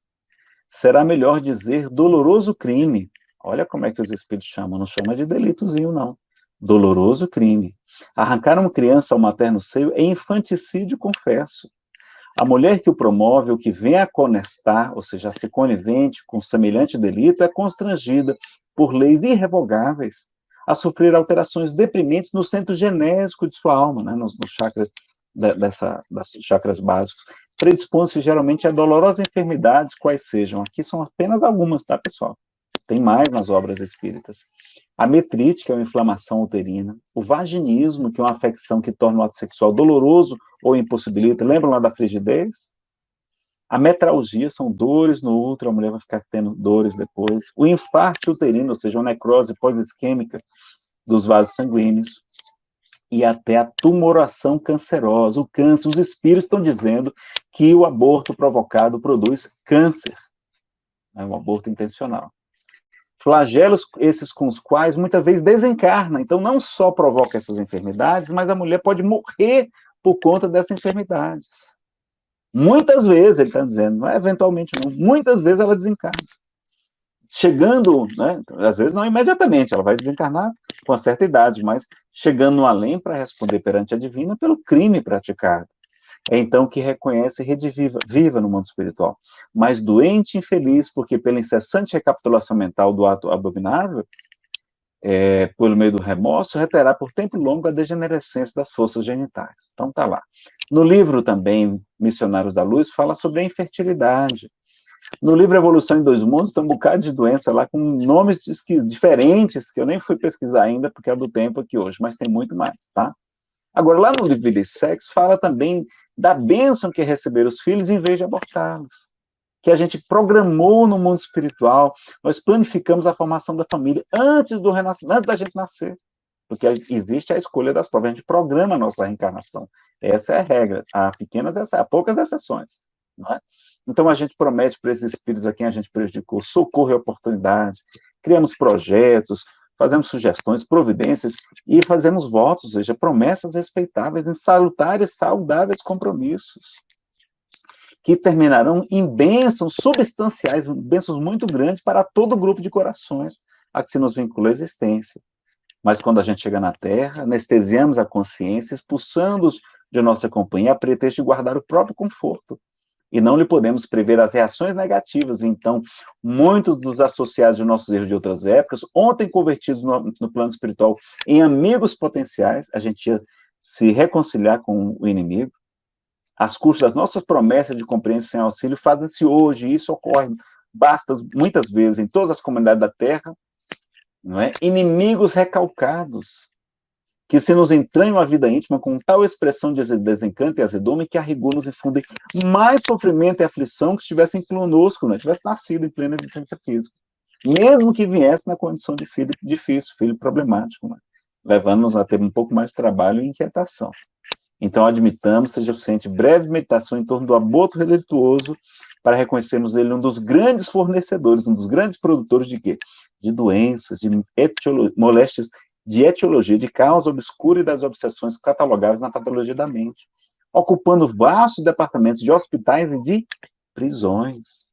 Será melhor dizer doloroso crime. Olha como é que os espíritos chamam, não chama de delitozinho, não. Doloroso crime. Arrancar uma criança ao materno seio é infanticídio, confesso. A mulher que o promove, ou que vem a conestar, ou seja, a ser conivente com semelhante delito, é constrangida por leis irrevogáveis a sofrer alterações deprimentes no centro genésico de sua alma, né, nos chakras, das chakras básicos, predispondo-se geralmente a dolorosas enfermidades, quais sejam. Aqui são apenas algumas, tá, pessoal? Tem mais nas obras espíritas. A metrite, que é uma inflamação uterina. O vaginismo, que é uma afecção que torna o ato sexual doloroso ou impossibilita. Lembram lá da frigidez? A metralgia, são dores no útero, a mulher vai ficar tendo dores depois. O infarto uterino, ou seja, uma necrose pós-isquêmica dos vasos sanguíneos. E até a tumoração cancerosa, o câncer. Os espíritos estão dizendo que o aborto provocado produz câncer. É um aborto intencional. Flagelos esses com os quais muitas vezes desencarna. Então, não só provoca essas enfermidades, mas a mulher pode morrer por conta dessas enfermidades. Muitas vezes, ele está dizendo, não é eventualmente não, muitas vezes ela desencarna. Chegando, né, às vezes não imediatamente, ela vai desencarnar com uma certa idade, mas chegando no além para responder perante a divina pelo crime praticado. É então que reconhece e rediviva, viva no mundo espiritual. Mas doente e infeliz, porque pela incessante recapitulação mental do ato abominável, pelo meio do remorso, reterá por tempo longo a degenerescência das forças genitais. Então tá lá. No livro também, Missionários da Luz, fala sobre a infertilidade. No livro Evolução em Dois Mundos, tem um bocado de doença lá com nomes diferentes, que eu nem fui pesquisar ainda, porque é do tempo aqui hoje, mas tem muito mais, tá? Agora, lá no livro Vida e Sexo, fala também da bênção que é receber os filhos em vez de abortá-los. Que a gente programou no mundo espiritual, nós planificamos a formação da família antes do renascimento, antes da gente nascer. Porque existe a escolha das provas, a gente programa a nossa reencarnação. Essa é a regra. Há poucas exceções. Não é? Então, a gente promete para esses espíritos a quem a gente prejudicou socorro e oportunidade, criamos projetos, fazemos sugestões, providências e fazemos votos, ou seja, promessas respeitáveis em salutares, saudáveis compromissos, que terminarão em bênçãos substanciais, bênçãos muito grandes para todo o grupo de corações a que se nos vincula a existência. Mas quando a gente chega na Terra, anestesiamos a consciência, expulsando-os de nossa companhia a pretexto de guardar o próprio conforto. E não lhe podemos prever as reações negativas. Então, muitos dos associados de nossos erros de outras épocas, ontem convertidos no plano espiritual em amigos potenciais, a gente ia se reconciliar com o inimigo. As custas das nossas promessas de compreensão sem auxílio fazem-se hoje, e isso ocorre muitas vezes em todas as comunidades da Terra, não é? Inimigos recalcados, que se nos entranham a vida íntima com tal expressão de desencanto e azedume que a rigor nos infundem mais sofrimento e aflição que estivessem conosco, né? Tivesse nascido em plena existência física. Mesmo que viesse na condição de filho difícil, filho problemático, né? Levando-nos a ter um pouco mais de trabalho e inquietação. Então, admitamos, seja suficiente breve meditação em torno do aborto religioso para reconhecermos nele um dos grandes fornecedores, um dos grandes produtores de quê? De doenças, de moléstias, de etiologia, de causa obscura e das obsessões catalogáveis na patologia da mente, ocupando vastos departamentos de hospitais e de prisões,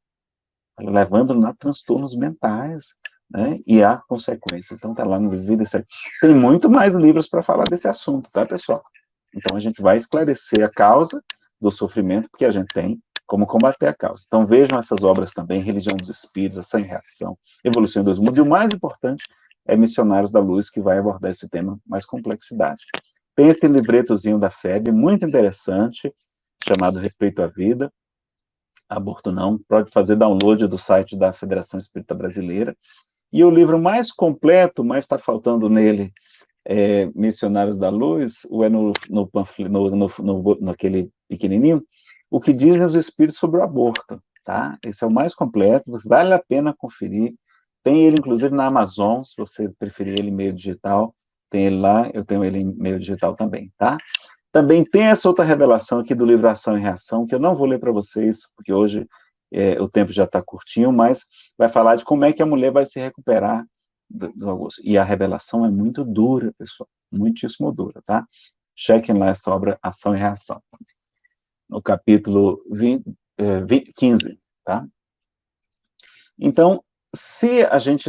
levando a transtornos mentais, né? E há consequências. Então, está lá no Vida e Sexo. Tem muito mais livros para falar desse assunto, tá, pessoal? Então, a gente vai esclarecer a causa do sofrimento, porque a gente tem como combater a causa. Então, vejam essas obras também, Religião dos Espíritos, Ação e Reação, Evolução em Dois Mundos, e o mais importante é Missionários da Luz, que vai abordar esse tema mais complexidade. Tem esse livretozinho da FEB, muito interessante, chamado Respeito à Vida, Aborto Não, pode fazer download do site da Federação Espírita Brasileira, e o livro mais completo, mas está faltando nele, Missionários da Luz, ou é naquele pequenininho, o que dizem os espíritos sobre o aborto, tá? Esse é o mais completo, vale a pena conferir. Tem ele, inclusive, na Amazon, se você preferir ele em meio digital, tem ele lá, eu tenho ele em meio digital também, tá? Também tem essa outra revelação aqui do livro Ação e Reação, que eu não vou ler para vocês, porque hoje o tempo já está curtinho, mas vai falar de como é que a mulher vai se recuperar do aborto. E a revelação é muito dura, pessoal, muitíssimo dura, tá? Chequem lá essa obra, Ação e Reação, no capítulo 15, tá? Então, se a gente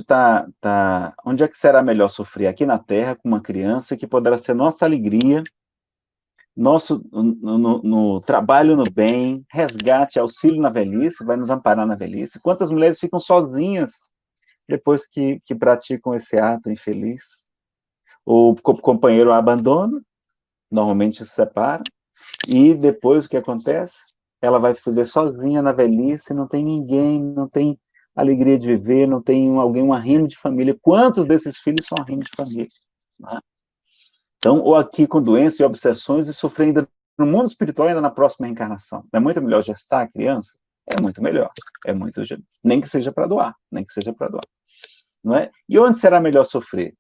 onde é que será melhor sofrer? Aqui na Terra, com uma criança, que poderá ser nossa alegria, nosso no trabalho no bem, resgate, auxílio na velhice, vai nos amparar na velhice. Quantas mulheres ficam sozinhas depois que praticam esse ato infeliz? O companheiro a abandona, normalmente se separa, e depois o que acontece? Ela vai se ver sozinha na velhice, não tem ninguém, não tem alegria de viver, não tem alguém, um arrimo de família. Quantos desses filhos são arrimo de família? Né? Então, ou aqui com doenças e obsessões e sofrer ainda no mundo espiritual, ainda na próxima reencarnação. Não é muito melhor gestar a criança? É muito melhor. Nem que seja para doar, nem que seja para doar. Não é? E onde será melhor sofrer?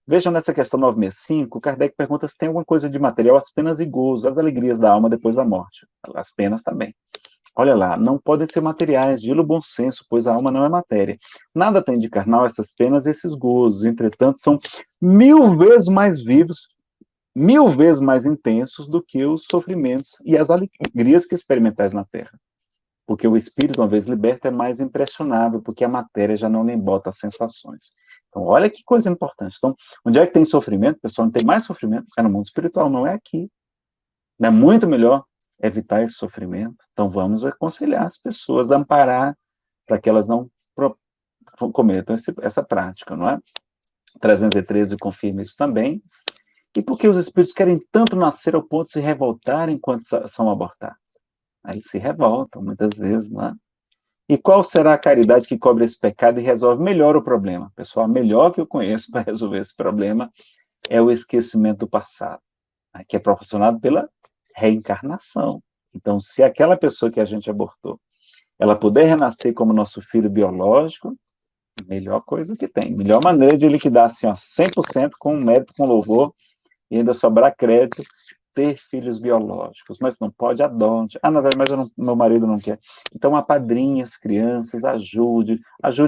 Vejam nessa questão 965, Kardec pergunta se tem alguma coisa de material, as penas e gozos, as alegrias da alma depois da morte. As penas também. Olha lá, não podem ser materiais, dilo bom senso, pois a alma não é matéria. Nada tem de carnal essas penas e esses gozos, entretanto, são 1000 vezes mais vivos, 1000 vezes mais intensos do que os sofrimentos e as alegrias que experimentais na Terra. Porque o espírito, uma vez liberto, é mais impressionável, porque a matéria já não lhe bota as sensações. Então, olha que coisa importante. Então, onde é que tem sofrimento, pessoal? Não tem mais sofrimento, é no mundo espiritual, não é aqui. É muito melhor evitar esse sofrimento. Então, vamos aconselhar as pessoas, amparar, para que elas não cometam essa prática, não é? 313 confirma isso também. E porque os espíritos querem tanto nascer ao ponto de se revoltarem enquanto são abortados? Aí eles se revoltam, muitas vezes, não é? E qual será a caridade que cobre esse pecado e resolve melhor o problema? Pessoal, a melhor que eu conheço para resolver esse problema é o esquecimento do passado, né, que é proporcionado pela reencarnação. Então, se aquela pessoa que a gente abortou, ela puder renascer como nosso filho biológico, melhor coisa que tem. Melhor maneira de liquidar assim, ó, 100% com mérito, com louvor, e ainda sobrar crédito, ter filhos biológicos. Mas não pode, adote. Ah, na verdade, mas meu marido não quer. Então, apadrinhe as crianças, ajude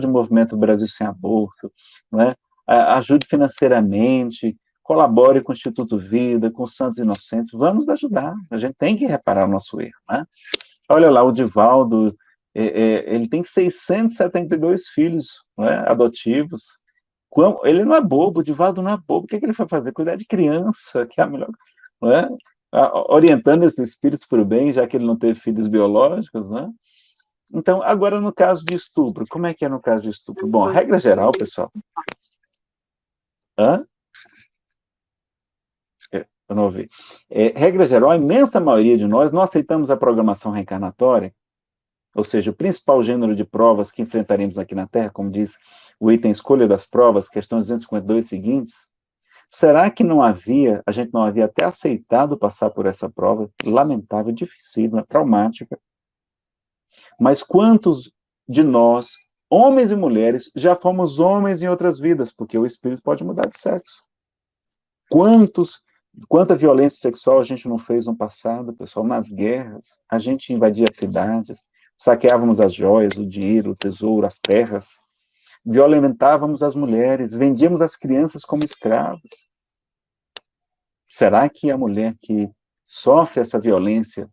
o movimento Brasil Sem Aborto, não é? Ajude financeiramente, colabore com o Instituto Vida, com os Santos Inocentes, vamos ajudar, a gente tem que reparar o nosso erro, né? Olha lá, o Divaldo, ele tem 672 filhos, não é? Adotivos, ele não é bobo, o Divaldo não é bobo, o que ele foi fazer? Cuidar de criança, que é a melhor, não é? Orientando esses espíritos para o bem, já que ele não teve filhos biológicos, né? Então, agora no caso de estupro, como é que é no caso de estupro? Bom, a regra geral, pessoal... Hã? Eu não ouvi. Regra geral, a imensa maioria de nós não aceitamos a programação reencarnatória, ou seja, o principal gênero de provas que enfrentaremos aqui na Terra, como diz o item escolha das provas, questões 252 seguintes, será que a gente não havia até aceitado passar por essa prova, lamentável, dificílima, traumática, mas quantos de nós, homens e mulheres, já fomos homens em outras vidas, porque o espírito pode mudar de sexo? Quanta violência sexual a gente não fez no passado, pessoal, nas guerras, a gente invadia cidades, saqueávamos as joias, o dinheiro, o tesouro, as terras, violentávamos as mulheres, vendíamos as crianças como escravos. Será que a mulher que sofre essa violência,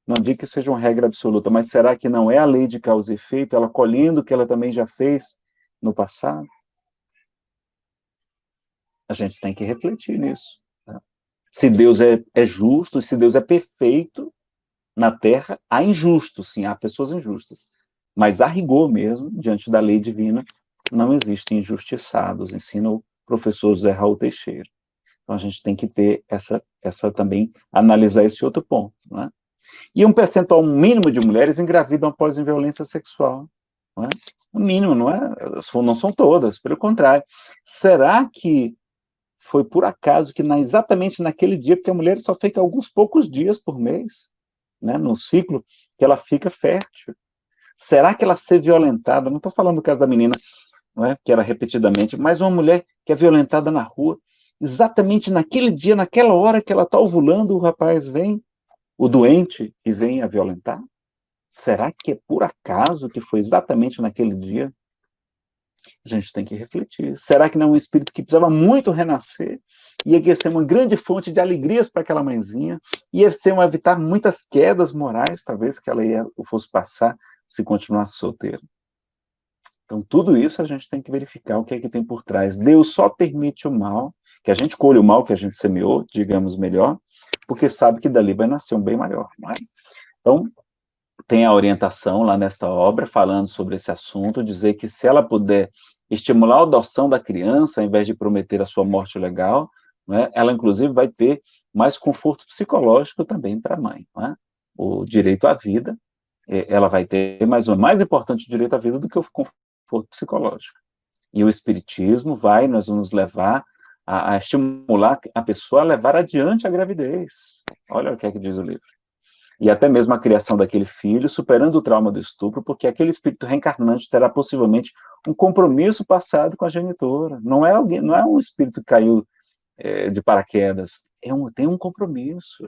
não digo que seja uma regra absoluta, mas será que não é a lei de causa e efeito, ela colhendo o que ela também já fez no passado? A gente tem que refletir nisso. Tá? Se Deus é justo, se Deus é perfeito, na Terra há injustos, sim, há pessoas injustas. Mas a rigor mesmo, diante da lei divina, não existem injustiçados, ensina o professor José Raul Teixeira. Então a gente tem que ter essa também, analisar esse outro ponto, né? E um percentual mínimo de mulheres engravidam após violência sexual, não é? O mínimo, não são todas, pelo contrário. Será que foi por acaso que exatamente naquele dia, porque a mulher só fica alguns poucos dias por mês, né, no ciclo, que ela fica fértil? Será que ela ser violentada, não estou falando do caso da menina, não é, que era repetidamente, mas uma mulher que é violentada na rua, exatamente naquele dia, naquela hora que ela está ovulando, o rapaz vem, o doente, e vem a violentar? Será que é por acaso que foi exatamente naquele dia? A gente tem que refletir. Será que não é um espírito que precisava muito renascer? Ia ser uma grande fonte de alegrias para aquela mãezinha? Ia ser evitar muitas quedas morais, talvez, que ela fosse passar se continuasse solteira. Então, tudo isso a gente tem que verificar o que é que tem por trás. Deus só permite o mal, que a gente colhe o mal que a gente semeou, digamos melhor, porque sabe que dali vai nascer um bem maior, não é? Então, tem a orientação lá nesta obra, falando sobre esse assunto, dizer que se ela puder estimular a adoção da criança, ao invés de prometer a sua morte legal, né, ela, inclusive, vai ter mais conforto psicológico também para a mãe. Não é? O direito à vida, ela vai ter, mas o mais importante, o direito à vida do que o conforto psicológico. E o espiritismo nós vamos levar a estimular a pessoa a levar adiante a gravidez. Olha o que é que diz o livro. E até mesmo a criação daquele filho, superando o trauma do estupro, porque aquele espírito reencarnante terá possivelmente um compromisso passado com a genitora. Não é um espírito que caiu de paraquedas, tem um compromisso.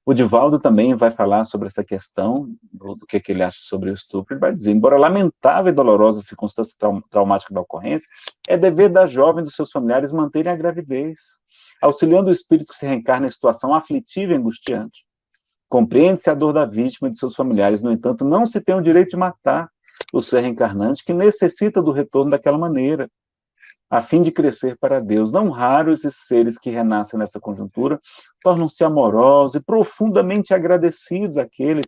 O Divaldo também vai falar sobre essa questão, do que ele acha sobre o estupro. Ele vai dizer, embora lamentável e dolorosa a circunstância traumática da ocorrência, é dever da jovem e dos seus familiares manterem a gravidez, auxiliando o espírito que se reencarna em situação aflitiva e angustiante. Compreende-se a dor da vítima e de seus familiares, no entanto, não se tem o direito de matar o ser reencarnante que necessita do retorno daquela maneira, a fim de crescer para Deus. Não raros esses seres que renascem nessa conjuntura tornam-se amorosos e profundamente agradecidos àqueles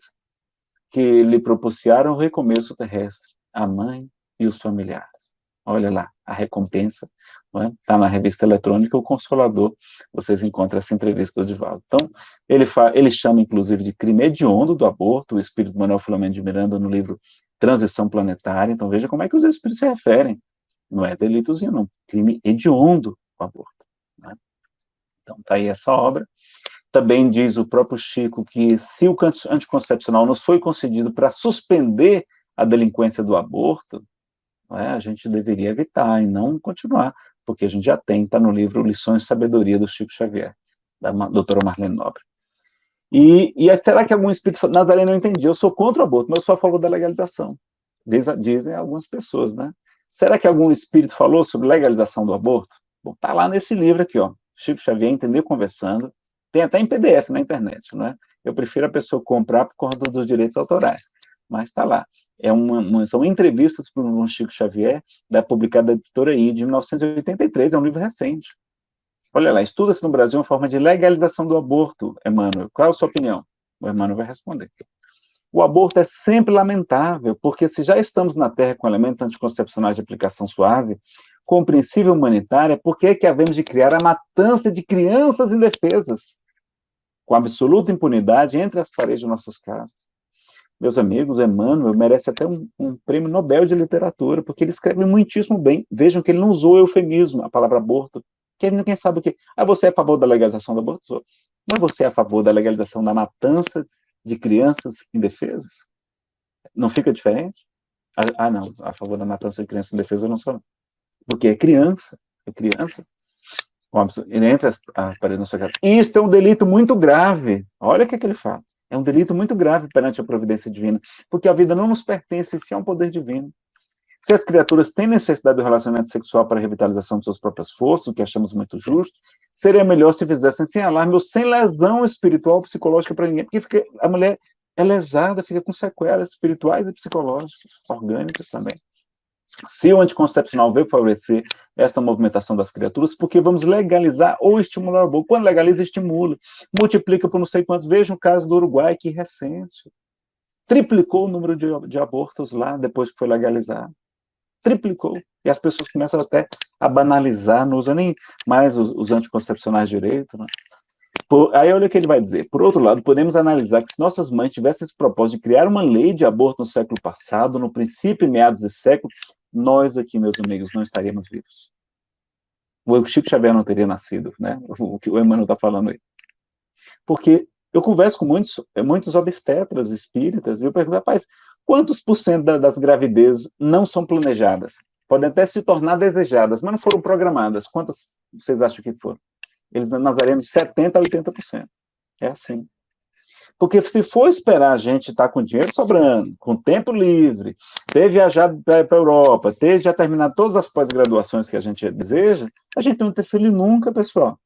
que lhe propiciaram o recomeço terrestre, a mãe e os familiares. Olha lá, a recompensa, está na revista eletrônica O Consolador, vocês encontram essa entrevista do Divaldo. Então, ele chama, inclusive, de crime hediondo do aborto, o espírito Manuel Filomeno de Miranda, no livro Transição Planetária. Então, veja como é que os espíritos se referem. Não é delitozinho, não. Crime hediondo o aborto. Né? Então, está aí essa obra. Também diz o próprio Chico que se o anticoncepcional nos foi concedido para suspender a delinquência do aborto, a gente deveria evitar e não continuar, porque a gente já está no livro Lições de Sabedoria do Chico Xavier, da doutora Marlene Nobre. E será que algum espírito Nazaré não entendi? Eu sou contra o aborto, mas eu sou a favor da legalização. Dizem algumas pessoas, né? Será que algum espírito falou sobre legalização do aborto? Bom, tá lá nesse livro aqui, ó, Chico Xavier, Entender Conversando. Tem até em PDF na internet, não é? Eu prefiro a pessoa comprar por conta dos direitos autorais, mas está lá. São entrevistas para o Chico Xavier, publicada da editora I, de 1983, é um livro recente. Olha lá, estuda-se no Brasil uma forma de legalização do aborto, Emmanuel. Qual é a sua opinião? O Emmanuel vai responder. O aborto é sempre lamentável, porque se já estamos na Terra com elementos anticoncepcionais de aplicação suave, compreensível humanitária, por que é que havemos de criar a matança de crianças indefesas, com absoluta impunidade, entre as paredes de nossas casas? Meus amigos, Emmanuel merece até um prêmio Nobel de literatura, porque ele escreve muitíssimo bem. Vejam que ele não usou eufemismo, a palavra aborto, que ninguém sabe o que. Você é a favor da legalização do aborto? Mas você é a favor da legalização da matança de crianças indefesas? Não fica diferente? Não, a favor da matança de crianças indefesas eu não sou. Porque é criança. Entre as paredes da sua casa. Isto é um delito muito grave. Olha o que ele fala. É um delito muito grave perante a providência divina, porque a vida não nos pertence, se é um poder divino. Se as criaturas têm necessidade do relacionamento sexual para a revitalização de suas próprias forças, o que achamos muito justo, seria melhor se fizessem sem alarme ou sem lesão espiritual ou psicológica para ninguém, porque a mulher é lesada, fica com sequelas espirituais e psicológicas, orgânicas também. Se o anticoncepcional veio favorecer esta movimentação das criaturas, porque vamos legalizar ou estimular o aborto. Quando legaliza, estimula. Multiplica por não sei quantos. Veja o caso do Uruguai, que recente. Triplicou o número de abortos lá, depois que foi legalizado. Triplicou. E as pessoas começam até a banalizar, não usam nem mais os anticoncepcionais direito. Né? Aí olha o que ele vai dizer. Por outro lado, podemos analisar que se nossas mães tivessem esse propósito de criar uma lei de aborto no século passado, no princípio e meados desse século, nós aqui, meus amigos, não estaríamos vivos. O Chico Xavier não teria nascido, né? O que o Emmanuel está falando aí. Porque eu converso com muitos obstetras espíritas e eu pergunto, rapaz, quantos por cento das gravidezes não são planejadas? Podem até se tornar desejadas, mas não foram programadas. Quantas vocês acham que foram? Eles na Nazaré de 70% a 80%. É assim. Porque se for esperar a gente estar com dinheiro sobrando, com tempo livre, ter viajado para a Europa, ter já terminado todas as pós-graduações que a gente deseja, a gente não vai ter filho nunca, pessoal.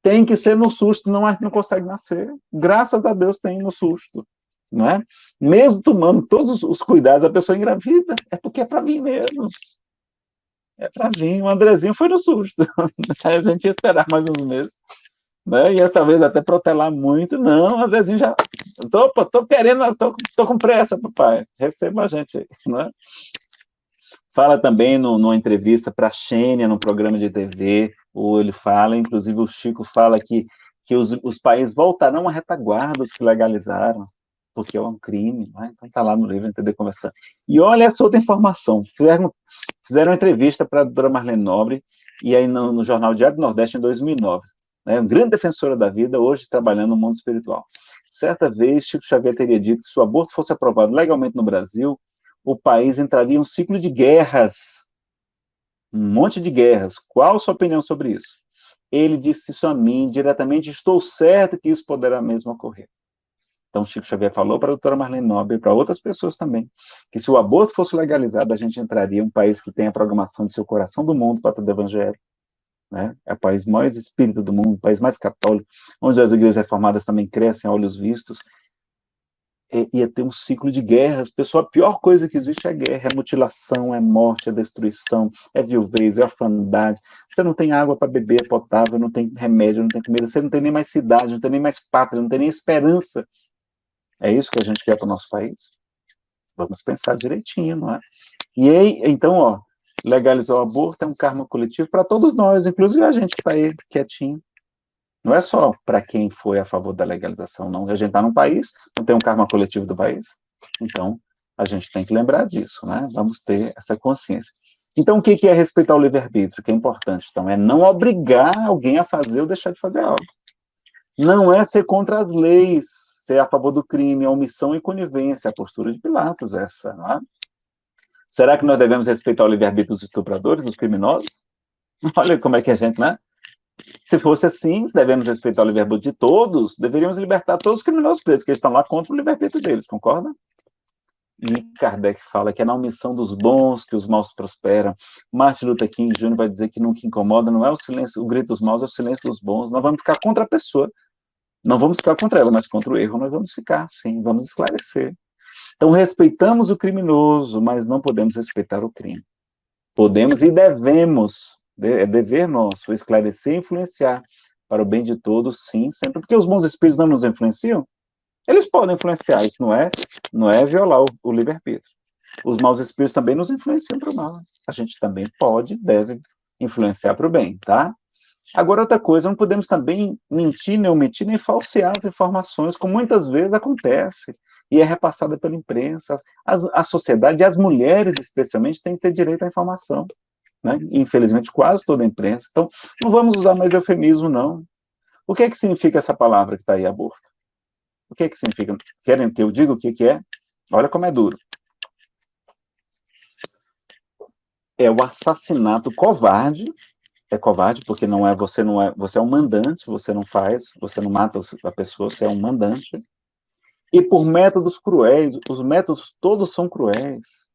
Tem que ser no susto, não consegue nascer. Graças a Deus tem no susto, não é? Mesmo tomando todos os cuidados, a pessoa engravida, é porque é para mim mesmo. É para vir. O Andrezinho foi no susto. A gente ia esperar mais uns meses. Né? E talvez até protelar muito. Não, o Andrezinho já. Tô querendo, tô com pressa, papai. Receba a gente aí. Né? Fala também numa entrevista para a Xênia, num programa de TV, ou ele fala, inclusive o Chico fala que os países voltarão à retaguarda, os que legalizaram, porque é um crime, né? Então está lá no livro, entender conversando. E olha essa outra informação, fizeram uma entrevista para a doutora Marlene Nobre, e aí no Jornal Diário do Nordeste, em 2009, né? Uma grande defensora da vida, hoje trabalhando no mundo espiritual. Certa vez, Chico Xavier teria dito que se o aborto fosse aprovado legalmente no Brasil, o país entraria em um ciclo de guerras, um monte de guerras. Qual a sua opinião sobre isso? Ele disse isso a mim, diretamente, estou certo que isso poderá mesmo ocorrer. Então, Chico Xavier falou para a doutora Marlene Nobre e para outras pessoas também, que se o aborto fosse legalizado, a gente entraria em um país que tem a programação de seu coração do mundo para todo o evangelho, né? É o país mais espírita do mundo, o país mais católico, onde as igrejas reformadas também crescem a olhos vistos. Ia ter um ciclo de guerras. Pessoal, a pior coisa que existe é guerra, é mutilação, é morte, é destruição, é viuvez, é orfandade. Você não tem água para beber potável, não tem remédio, não tem comida, você não tem nem mais cidade, não tem nem mais pátria, não tem nem esperança. É isso que a gente quer para o nosso país? Vamos pensar direitinho, não é? E aí, então, ó, legalizar o aborto é um karma coletivo para todos nós, inclusive a gente que está aí quietinho. Não é só para quem foi a favor da legalização, não. A gente está num país, não tem um karma coletivo do país. Então, a gente tem que lembrar disso, né? Vamos ter essa consciência. Então, o que é respeitar o livre-arbítrio? Que é importante. Então, é não obrigar alguém a fazer ou deixar de fazer algo. Não é ser contra as leis, ser a favor do crime, a omissão e conivência, a postura de Pilatos, essa, não é? Será que nós devemos respeitar o livre-arbítrio dos estupradores, dos criminosos? Olha como é que a gente, né? Se fosse assim, se devemos respeitar o livre-arbítrio de todos, deveríamos libertar todos os criminosos presos, que eles estão lá contra o livre-arbítrio deles, concorda? E Kardec fala que é na omissão dos bons que os maus prosperam. Martin Luther King Jr. vai dizer que nunca incomoda, não é o silêncio, o grito dos maus, é o silêncio dos bons. Nós vamos ficar contra a pessoa, não vamos ficar contra ela, mas contra o erro nós vamos ficar, sim, vamos esclarecer. Então, respeitamos o criminoso, mas não podemos respeitar o crime. Podemos e devemos, é dever nosso, esclarecer e influenciar para o bem de todos, sim, sempre. Porque os bons espíritos não nos influenciam? Eles podem influenciar, isso não é violar o livre-arbítrio. Os maus espíritos também nos influenciam para o mal. A gente também pode, deve influenciar para o bem, tá? Agora, outra coisa, não podemos também mentir, nem omitir, nem falsear as informações, como muitas vezes acontece, e é repassada pela imprensa. A sociedade, e as mulheres especialmente, têm que ter direito à informação, né? Infelizmente, quase toda a imprensa. Então, não vamos usar mais eufemismo, não. O que é que significa essa palavra que está aí, aborto? O que é que significa? Querem que eu diga o que é? Olha como é duro. É o assassinato covarde. É covarde porque você é um mandante, você não mata a pessoa, você é um mandante. E por métodos cruéis, os métodos todos são cruéis.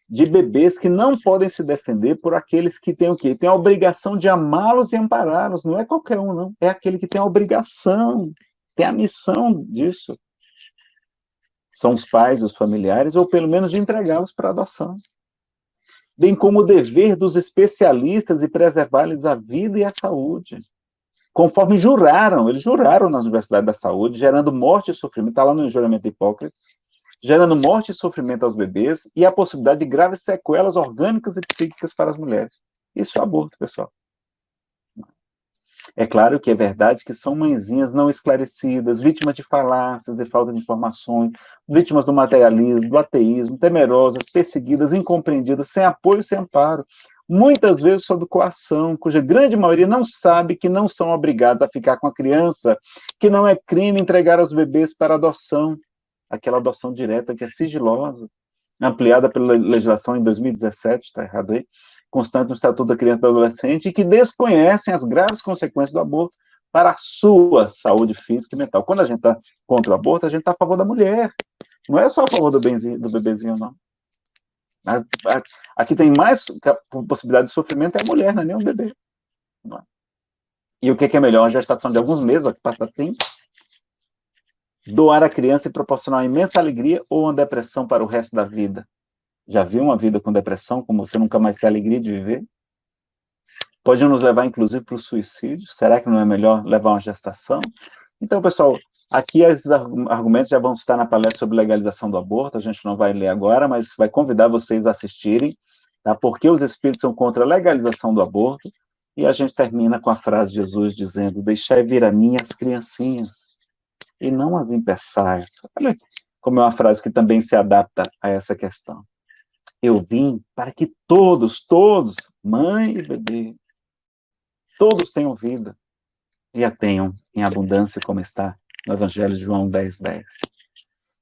De bebês que não podem se defender por aqueles que têm o quê? Tem a obrigação de amá-los e ampará-los. Não é qualquer um, não. É aquele que tem a obrigação, tem a missão disso. São os pais, os familiares, ou pelo menos de entregá-los para adoção. Bem como o dever dos especialistas de preservar-lhes a vida e a saúde. Conforme eles juraram na Universidade da Saúde, gerando morte e sofrimento, está lá no juramento de Hipócrates, gerando morte e sofrimento aos bebês e a possibilidade de graves sequelas orgânicas e psíquicas para as mulheres. Isso é aborto, pessoal. É claro que é verdade que são mãezinhas não esclarecidas, vítimas de falácias e falta de informações, vítimas do materialismo, do ateísmo, temerosas, perseguidas, incompreendidas, sem apoio, sem amparo, muitas vezes sob coação, cuja grande maioria não sabe que não são obrigados a ficar com a criança, que não é crime entregar os bebês para adoção, aquela adoção direta que é sigilosa, ampliada pela legislação em 2017, está errado aí, constante no Estatuto da Criança e do Adolescente, e que desconhecem as graves consequências do aborto, para a sua saúde física e mental. Quando a gente está contra o aborto, a gente está a favor da mulher. Não é só a favor do bebezinho, não. Aqui tem mais possibilidade de sofrimento é a mulher, não é nem o bebê. Não é? E o que é melhor? Uma gestação de alguns meses, ó, que passa assim, doar a criança e proporcionar uma imensa alegria ou uma depressão para o resto da vida. Já viu uma vida com depressão, como você nunca mais tem alegria de viver? Pode nos levar, inclusive, para o suicídio. Será que não é melhor levar uma gestação? Então, pessoal, aqui esses argumentos já vão estar na palestra sobre legalização do aborto, a gente não vai ler agora, mas vai convidar vocês a assistirem, tá? Porque os espíritos são contra a legalização do aborto, e a gente termina com a frase de Jesus dizendo, deixai vir a mim as criancinhas, e não as impeçais. Olha como é uma frase que também se adapta a essa questão. Eu vim para que todos, mãe e bebê, todos tenham vida, e a tenham em abundância, como está no Evangelho de João 10:10.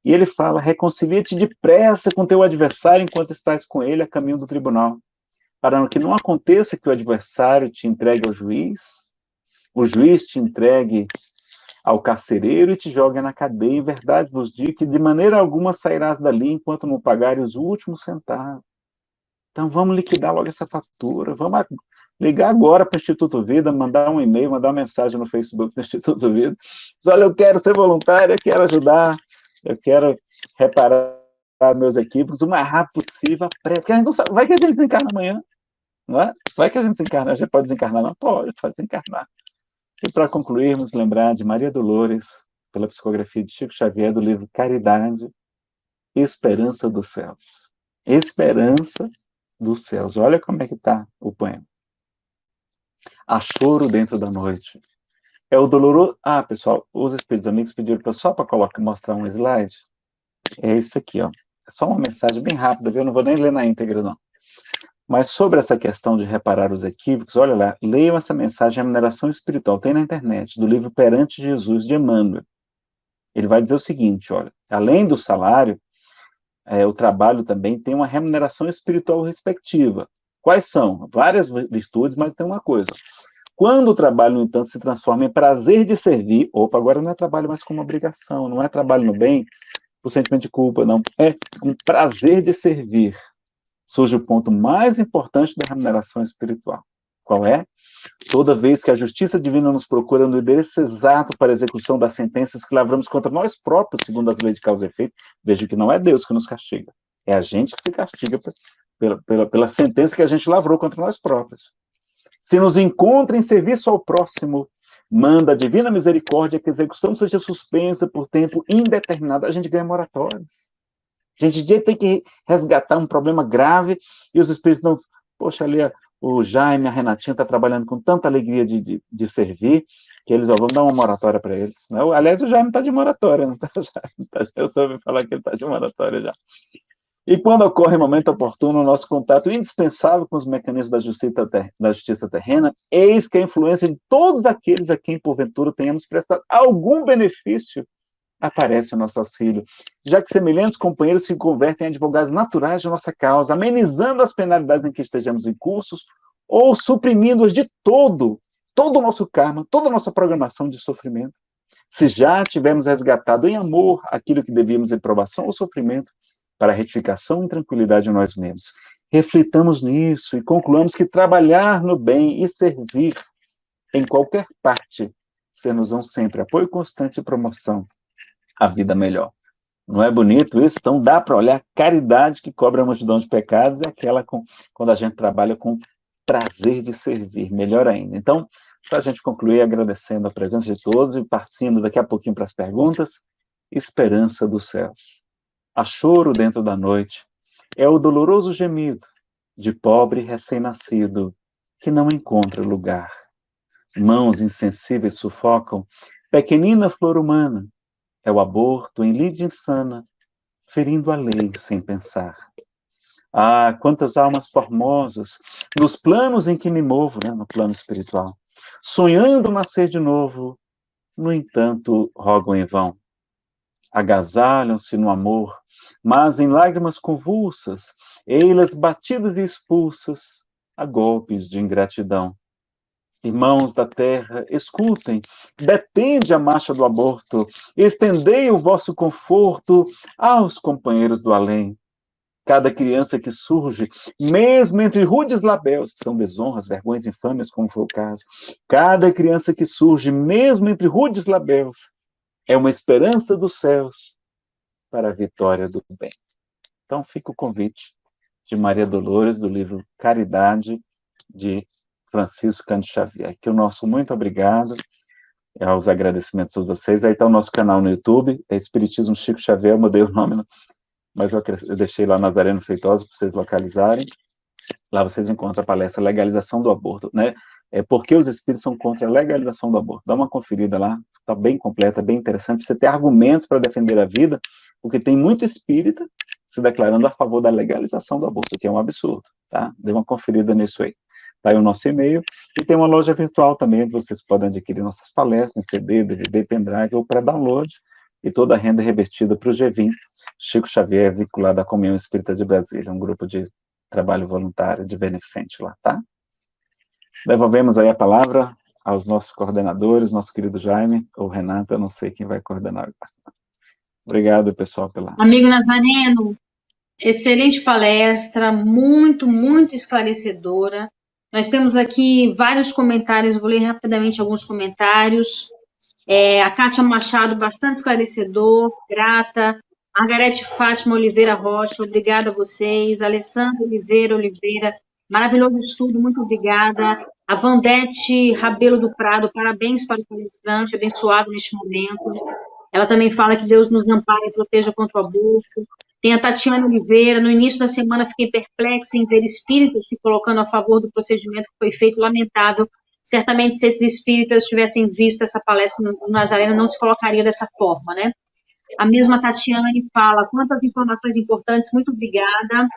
E ele fala, reconcilia-te depressa com teu adversário enquanto estás com ele a caminho do tribunal, para que não aconteça que o adversário te entregue ao juiz, o juiz te entregue ao carcereiro e te jogue na cadeia. Em verdade vos digo que de maneira alguma sairás dali enquanto não pagares os últimos centavos. Então vamos liquidar logo essa fatura, vamos ligar agora para o Instituto Vida, mandar um e-mail, mandar uma mensagem no Facebook do Instituto Vida. Diz, olha, eu quero ser voluntário, eu quero ajudar, eu quero reparar meus equívocos o mais rápido possível, porque a gente não sabe, vai que a gente desencarna amanhã, não é? Vai que a gente desencarna, a gente pode desencarnar, não? Pode desencarnar. E para concluirmos, lembrar de Maria Dolores, pela psicografia de Chico Xavier, do livro Caridade, Esperança dos Céus. Esperança dos céus. Olha como é que está o poema. Há choro dentro da noite. É o doloroso... Ah, pessoal, os espíritos amigos pediram só para mostrar um slide. É isso aqui, ó. É só uma mensagem bem rápida, viu? Eu não vou nem ler na íntegra, não. Mas sobre essa questão de reparar os equívocos, olha lá, leiam essa mensagem, Remuneração Espiritual, tem na internet, do livro Perante Jesus, de Emmanuel. Ele vai dizer o seguinte, olha, além do salário, o trabalho também tem uma remuneração espiritual respectiva. Quais são? Várias virtudes, mas tem uma coisa. Quando o trabalho, no entanto, se transforma em prazer de servir, opa, agora não é trabalho mais como obrigação, não é trabalho no bem, por sentimento de culpa, não. É um prazer de servir. Surge o ponto mais importante da remuneração espiritual. Qual é? Toda vez que a justiça divina nos procura no endereço exato para a execução das sentenças que lavramos contra nós próprios, segundo as leis de causa e efeito, veja que não é Deus que nos castiga, é a gente que se castiga pela sentença que a gente lavrou contra nós próprios. Se nos encontra em serviço ao próximo, manda a divina misericórdia que a execução seja suspensa por tempo indeterminado, a gente ganha moratórias. A gente tem que resgatar um problema grave e os espíritos não... Poxa, ali o Jaime, a Renatinha está trabalhando com tanta alegria de servir, que eles vão dar uma moratória para eles. Aliás, o Jaime está de moratória, não está? Eu soube falar que ele está de moratória já. E quando ocorre o momento oportuno, o nosso contato indispensável com os mecanismos da justiça terrena, eis que a influência de todos aqueles a quem, porventura, tenhamos prestado algum benefício, aparece o nosso auxílio, já que semelhantes companheiros se convertem em advogados naturais de nossa causa, amenizando as penalidades em que estejamos em cursos, ou suprimindo-as de todo o nosso karma, toda a nossa programação de sofrimento. Se já tivermos resgatado em amor aquilo que devíamos em provação ou sofrimento, para a retificação e tranquilidade de nós mesmos. Reflitamos nisso e concluamos que trabalhar no bem e servir em qualquer parte ser-nos-ão sempre apoio constante e promoção à vida melhor. Não é bonito isso? Então dá para olhar caridade que cobre a multidão de pecados e aquela quando a gente trabalha com prazer de servir, melhor ainda. Então, para a gente concluir agradecendo a presença de todos e partindo daqui a pouquinho para as perguntas, esperança dos céus. Há choro dentro da noite, é o doloroso gemido de pobre recém-nascido que não encontra lugar. Mãos insensíveis sufocam pequenina flor humana, é o aborto em lide insana, ferindo a lei sem pensar. Ah, quantas almas formosas, nos planos em que me movo, né, no plano espiritual, sonhando nascer de novo, no entanto, rogam em vão. Agasalham-se no amor, mas em lágrimas convulsas, ei-las batidas e expulsas a golpes de ingratidão. Irmãos da terra, escutem, detende a marcha do aborto, estendei o vosso conforto aos companheiros do além. Cada criança que surge, mesmo entre rudes labéus, que são desonras, vergonhas, infames, como foi o caso, cada criança que surge, mesmo entre rudes labéus, é uma esperança dos céus para a vitória do bem. Então fica o convite de Maria Dolores, do livro Caridade, de Francisco Cândido Xavier. Aqui o nosso muito obrigado, aos agradecimentos a vocês. Aí está o nosso canal no YouTube, é Espiritismo Chico Xavier, eu mudei o nome, mas eu deixei lá Nazareno Feitosa para vocês localizarem. Lá vocês encontram a palestra Legalização do Aborto, né? Por que os espíritos são contra a legalização do aborto. Dá uma conferida lá, está bem completa, bem interessante, você ter argumentos para defender a vida, porque tem muito espírita se declarando a favor da legalização do aborto, que é um absurdo, tá? Dê uma conferida nisso aí. Tá aí o nosso e-mail, e tem uma loja virtual também, onde vocês podem adquirir nossas palestras em CD, DVD, pendrive ou para download, e toda a renda é revertida para o GEVIM, Chico Xavier, vinculado à Comunhão Espírita de Brasília, um grupo de trabalho voluntário, de beneficente lá, tá? Devolvemos aí a palavra aos nossos coordenadores, nosso querido Jaime, ou Renata, eu não sei quem vai coordenar. Obrigado, pessoal, pela... Amigo Nazareno, excelente palestra, muito, muito esclarecedora. Nós temos aqui vários comentários, vou ler rapidamente alguns comentários. A Kátia Machado, bastante esclarecedor, grata. Margarete Fátima Oliveira Rocha, obrigada a vocês. Alessandra Oliveira, maravilhoso estudo, muito obrigada. A Vandete Rabelo do Prado, parabéns para o palestrante, abençoado neste momento. Ela também fala que Deus nos ampare e proteja contra o aborto. Tem a Tatiana Oliveira, no início da semana fiquei perplexa em ver espíritas se colocando a favor do procedimento que foi feito, lamentável. Certamente, se esses espíritas tivessem visto essa palestra no Nazareno, não se colocaria dessa forma, né? A mesma Tatiane fala, quantas informações importantes, muito obrigada.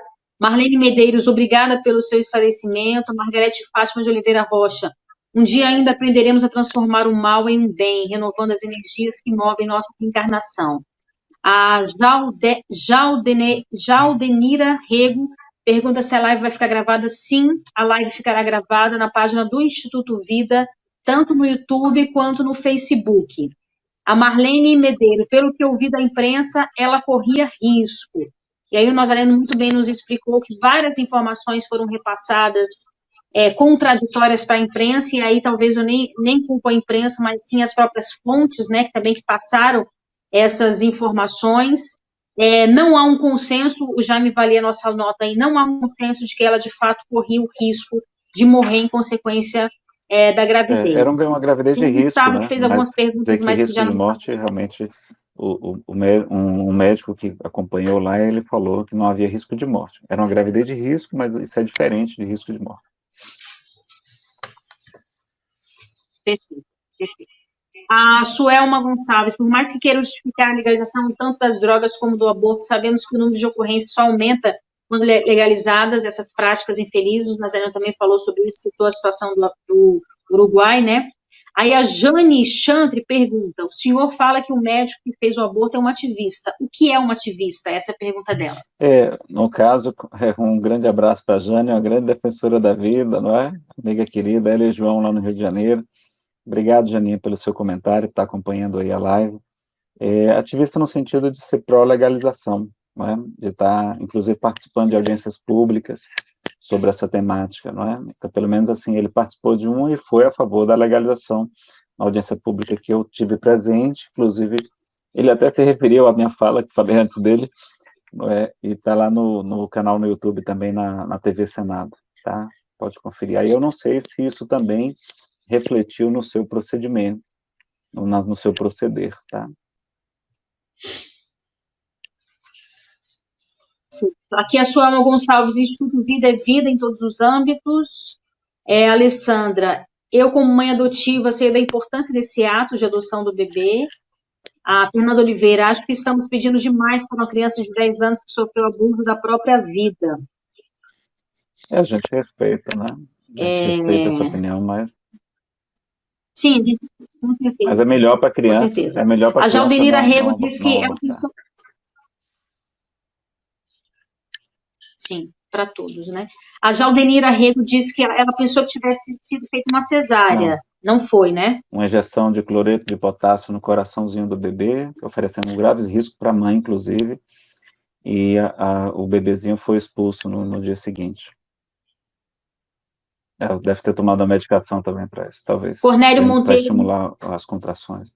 Marlene Medeiros, obrigada pelo seu esclarecimento. Margarete Fátima de Oliveira Rocha, um dia ainda aprenderemos a transformar o mal em um bem, renovando as energias que movem nossa encarnação. A Jaldenira Rego pergunta se a live vai ficar gravada. Sim, a live ficará gravada na página do Instituto Vida, tanto no YouTube quanto no Facebook. A Marlene Medeiro, pelo que eu vi da imprensa, ela corria risco. E aí o Nazareno muito bem nos explicou que várias informações foram repassadas contraditórias para a imprensa, e aí talvez eu nem culpo a imprensa, mas sim as próprias fontes, né, que também que passaram essas informações. Não há um consenso, o Jaime valia a nossa nota aí, não há um consenso de que ela, de fato, corria o risco de morrer em consequência da gravidez. Era uma gravidez de risco, Gustavo, né? que fez algumas perguntas, mas que já não... risco de morte, realmente, um médico que acompanhou lá, ele falou que não havia risco de morte. Era uma gravidez de risco, mas isso é diferente de risco de morte. Perfeito. A Suelma Gonçalves, por mais que queira justificar a legalização tanto das drogas como do aborto, sabemos que o número de ocorrências só aumenta quando legalizadas essas práticas infelizes. O Nazareno também falou sobre isso, citou a situação do Uruguai, né? Aí a Jane Chantre pergunta, o senhor fala que o médico que fez o aborto é um ativista. O que é um ativista? Essa é a pergunta dela. No caso, um grande abraço para a Jane, uma grande defensora da vida, não é? Amiga querida, ela e João lá no Rio de Janeiro. Obrigado, Janinha, pelo seu comentário, que está acompanhando aí a live. Ativista no sentido de ser pró-legalização, não é? De estar, inclusive, participando de audiências públicas sobre essa temática, não é? Então, pelo menos assim, ele participou de uma e foi a favor da legalização na audiência pública que eu tive presente, inclusive, ele até se referiu à minha fala, que falei antes dele, não é? E está lá no canal no YouTube também, na TV Senado, tá? Pode conferir. Aí eu não sei se isso também refletiu no seu procedimento, no seu proceder, tá? Aqui a Suelma Gonçalves, Instituto Vida é vida em todos os âmbitos. Alessandra, eu como mãe adotiva sei da importância desse ato de adoção do bebê. A Fernanda Oliveira, acho que estamos pedindo demais para uma criança de 10 anos que sofreu abuso da própria vida. A gente respeita, né? A gente respeita a sua opinião, mas... Sim, com certeza. Mas é melhor para a criança. Com certeza. É melhor para a criança. A Jaldenira Rego diz que não Sim. para todos, né? A Jaldenira Rego disse que ela pensou que tivesse sido feita uma cesárea. Não foi, né? Uma injeção de cloreto de potássio no coraçãozinho do bebê, oferecendo graves riscos para a mãe, inclusive, e o bebezinho foi expulso no dia seguinte. Ela deve ter tomado a medicação também para isso, talvez. Cornélio Para Monteiro. estimular as contrações.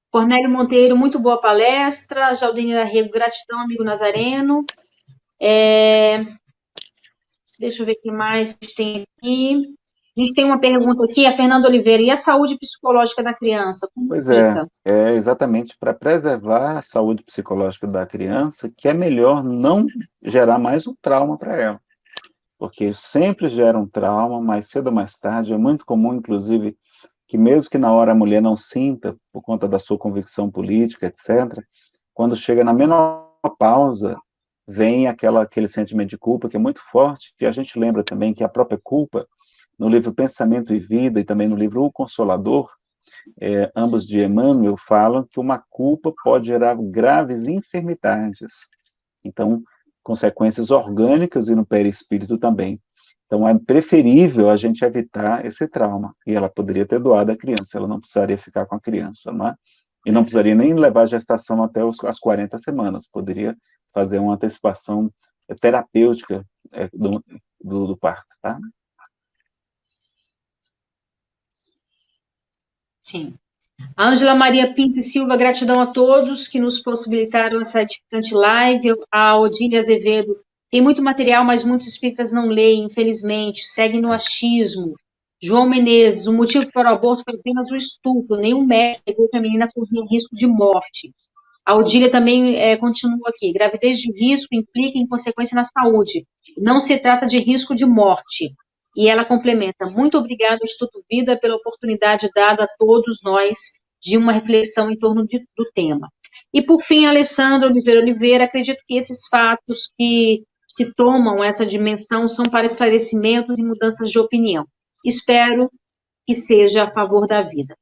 Cornélio Monteiro, muito boa palestra. Jaldenira Rego, gratidão, amigo Nazareno. Deixa eu ver o que mais a gente tem aqui. A gente tem uma pergunta aqui, a Fernanda Oliveira. E a saúde psicológica da criança? Como Pois fica? é exatamente para preservar a saúde psicológica da criança que é melhor não gerar mais um trauma para ela. Porque sempre gera um trauma, mais cedo ou mais tarde. É muito comum, inclusive, que mesmo que na hora a mulher não sinta, por conta da sua convicção política, etc., quando chega na menopausa, vem aquele sentimento de culpa que é muito forte, que a gente lembra também que a própria culpa, no livro Pensamento e Vida e também no livro O Consolador, ambos de Emmanuel, falam que uma culpa pode gerar graves enfermidades. Então, consequências orgânicas e no perispírito também. Então, é preferível a gente evitar esse trauma. E ela poderia ter doado a criança, ela não precisaria ficar com a criança, não é? E não precisaria nem levar a gestação até as 40 semanas, poderia fazer uma antecipação terapêutica do parto, tá? Sim. Ângela Maria Pinto e Silva, gratidão a todos que nos possibilitaram essa edificante live. A Odília Azevedo, tem muito material, mas muitos espíritas não leem, infelizmente, seguem no achismo. João Menezes, o motivo para o aborto foi apenas o estupro, nenhum médico negou que a menina corria risco de morte. A Odília também continua aqui. Gravidez de risco implica em consequência na saúde. Não se trata de risco de morte. E ela complementa. Muito obrigada, Instituto Vida, pela oportunidade dada a todos nós de uma reflexão em torno do tema. E, por fim, Alessandra Oliveira, acredito que esses fatos que se tomam essa dimensão são para esclarecimentos e mudanças de opinião. Espero que seja a favor da vida.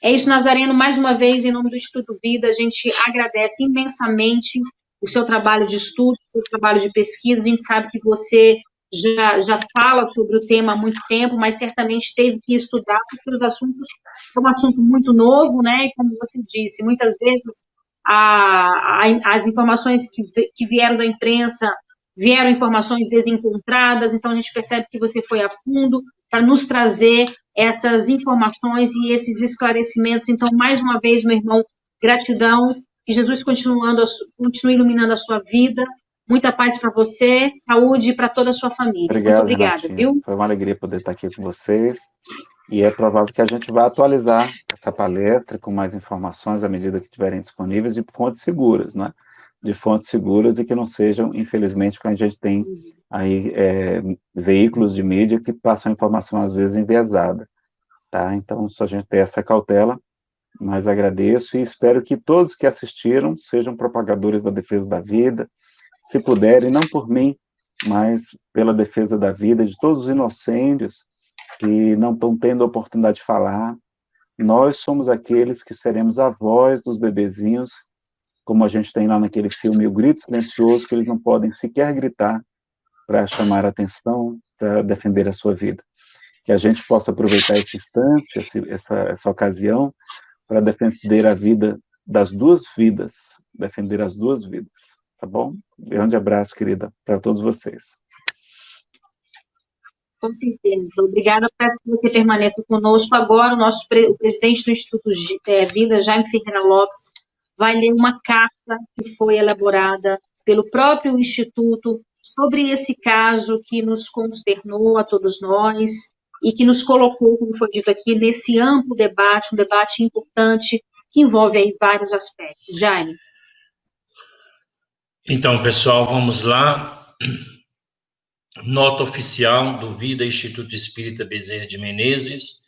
É isso, Nazareno, mais uma vez, em nome do Instituto Vida, a gente agradece imensamente o seu trabalho de estudo, o seu trabalho de pesquisa. A gente sabe que você já fala sobre o tema há muito tempo, mas certamente teve que estudar, porque os assuntos é um assunto muito novo, né? E como você disse, muitas vezes as informações que vieram da imprensa vieram informações desencontradas, então a gente percebe que você foi a fundo para nos trazer essas informações e esses esclarecimentos. Então, mais uma vez, meu irmão, gratidão, que Jesus continue iluminando a sua vida, muita paz para você, saúde para toda a sua família. Obrigado, muito obrigada, Renatinha. viu? Foi uma alegria poder estar aqui com vocês, e é provável que a gente vá atualizar essa palestra com mais informações à medida que estiverem disponíveis de fontes seguras, né? De fontes seguras e que não sejam, infelizmente, porque a gente tem aí veículos de mídia que passam informação às vezes enviesada, tá? Então, só a gente ter essa cautela, mas agradeço e espero que todos que assistiram sejam propagadores da defesa da vida, se puderem, não por mim, mas pela defesa da vida de todos os inocentes que não estão tendo a oportunidade de falar. Nós somos aqueles que seremos a voz dos bebezinhos, como a gente tem lá naquele filme O Grito Silencioso, que eles não podem sequer gritar para chamar a atenção, para defender a sua vida. Que a gente possa aproveitar esse instante, essa ocasião, para defender a vida das duas vidas, defender as duas vidas, tá bom? Grande abraço, querida, para todos vocês. Com certeza. Obrigada, peço que você permaneça conosco. Agora, o presidente do Instituto Vida, Jaime Ferreira Lopes, vai ler uma carta que foi elaborada pelo próprio Instituto sobre esse caso que nos consternou a todos nós e que nos colocou, como foi dito aqui, nesse amplo debate, um debate importante que envolve aí vários aspectos. Jaime. Então, pessoal, vamos lá. Nota oficial do Vida Instituto Espírita Bezerra de Menezes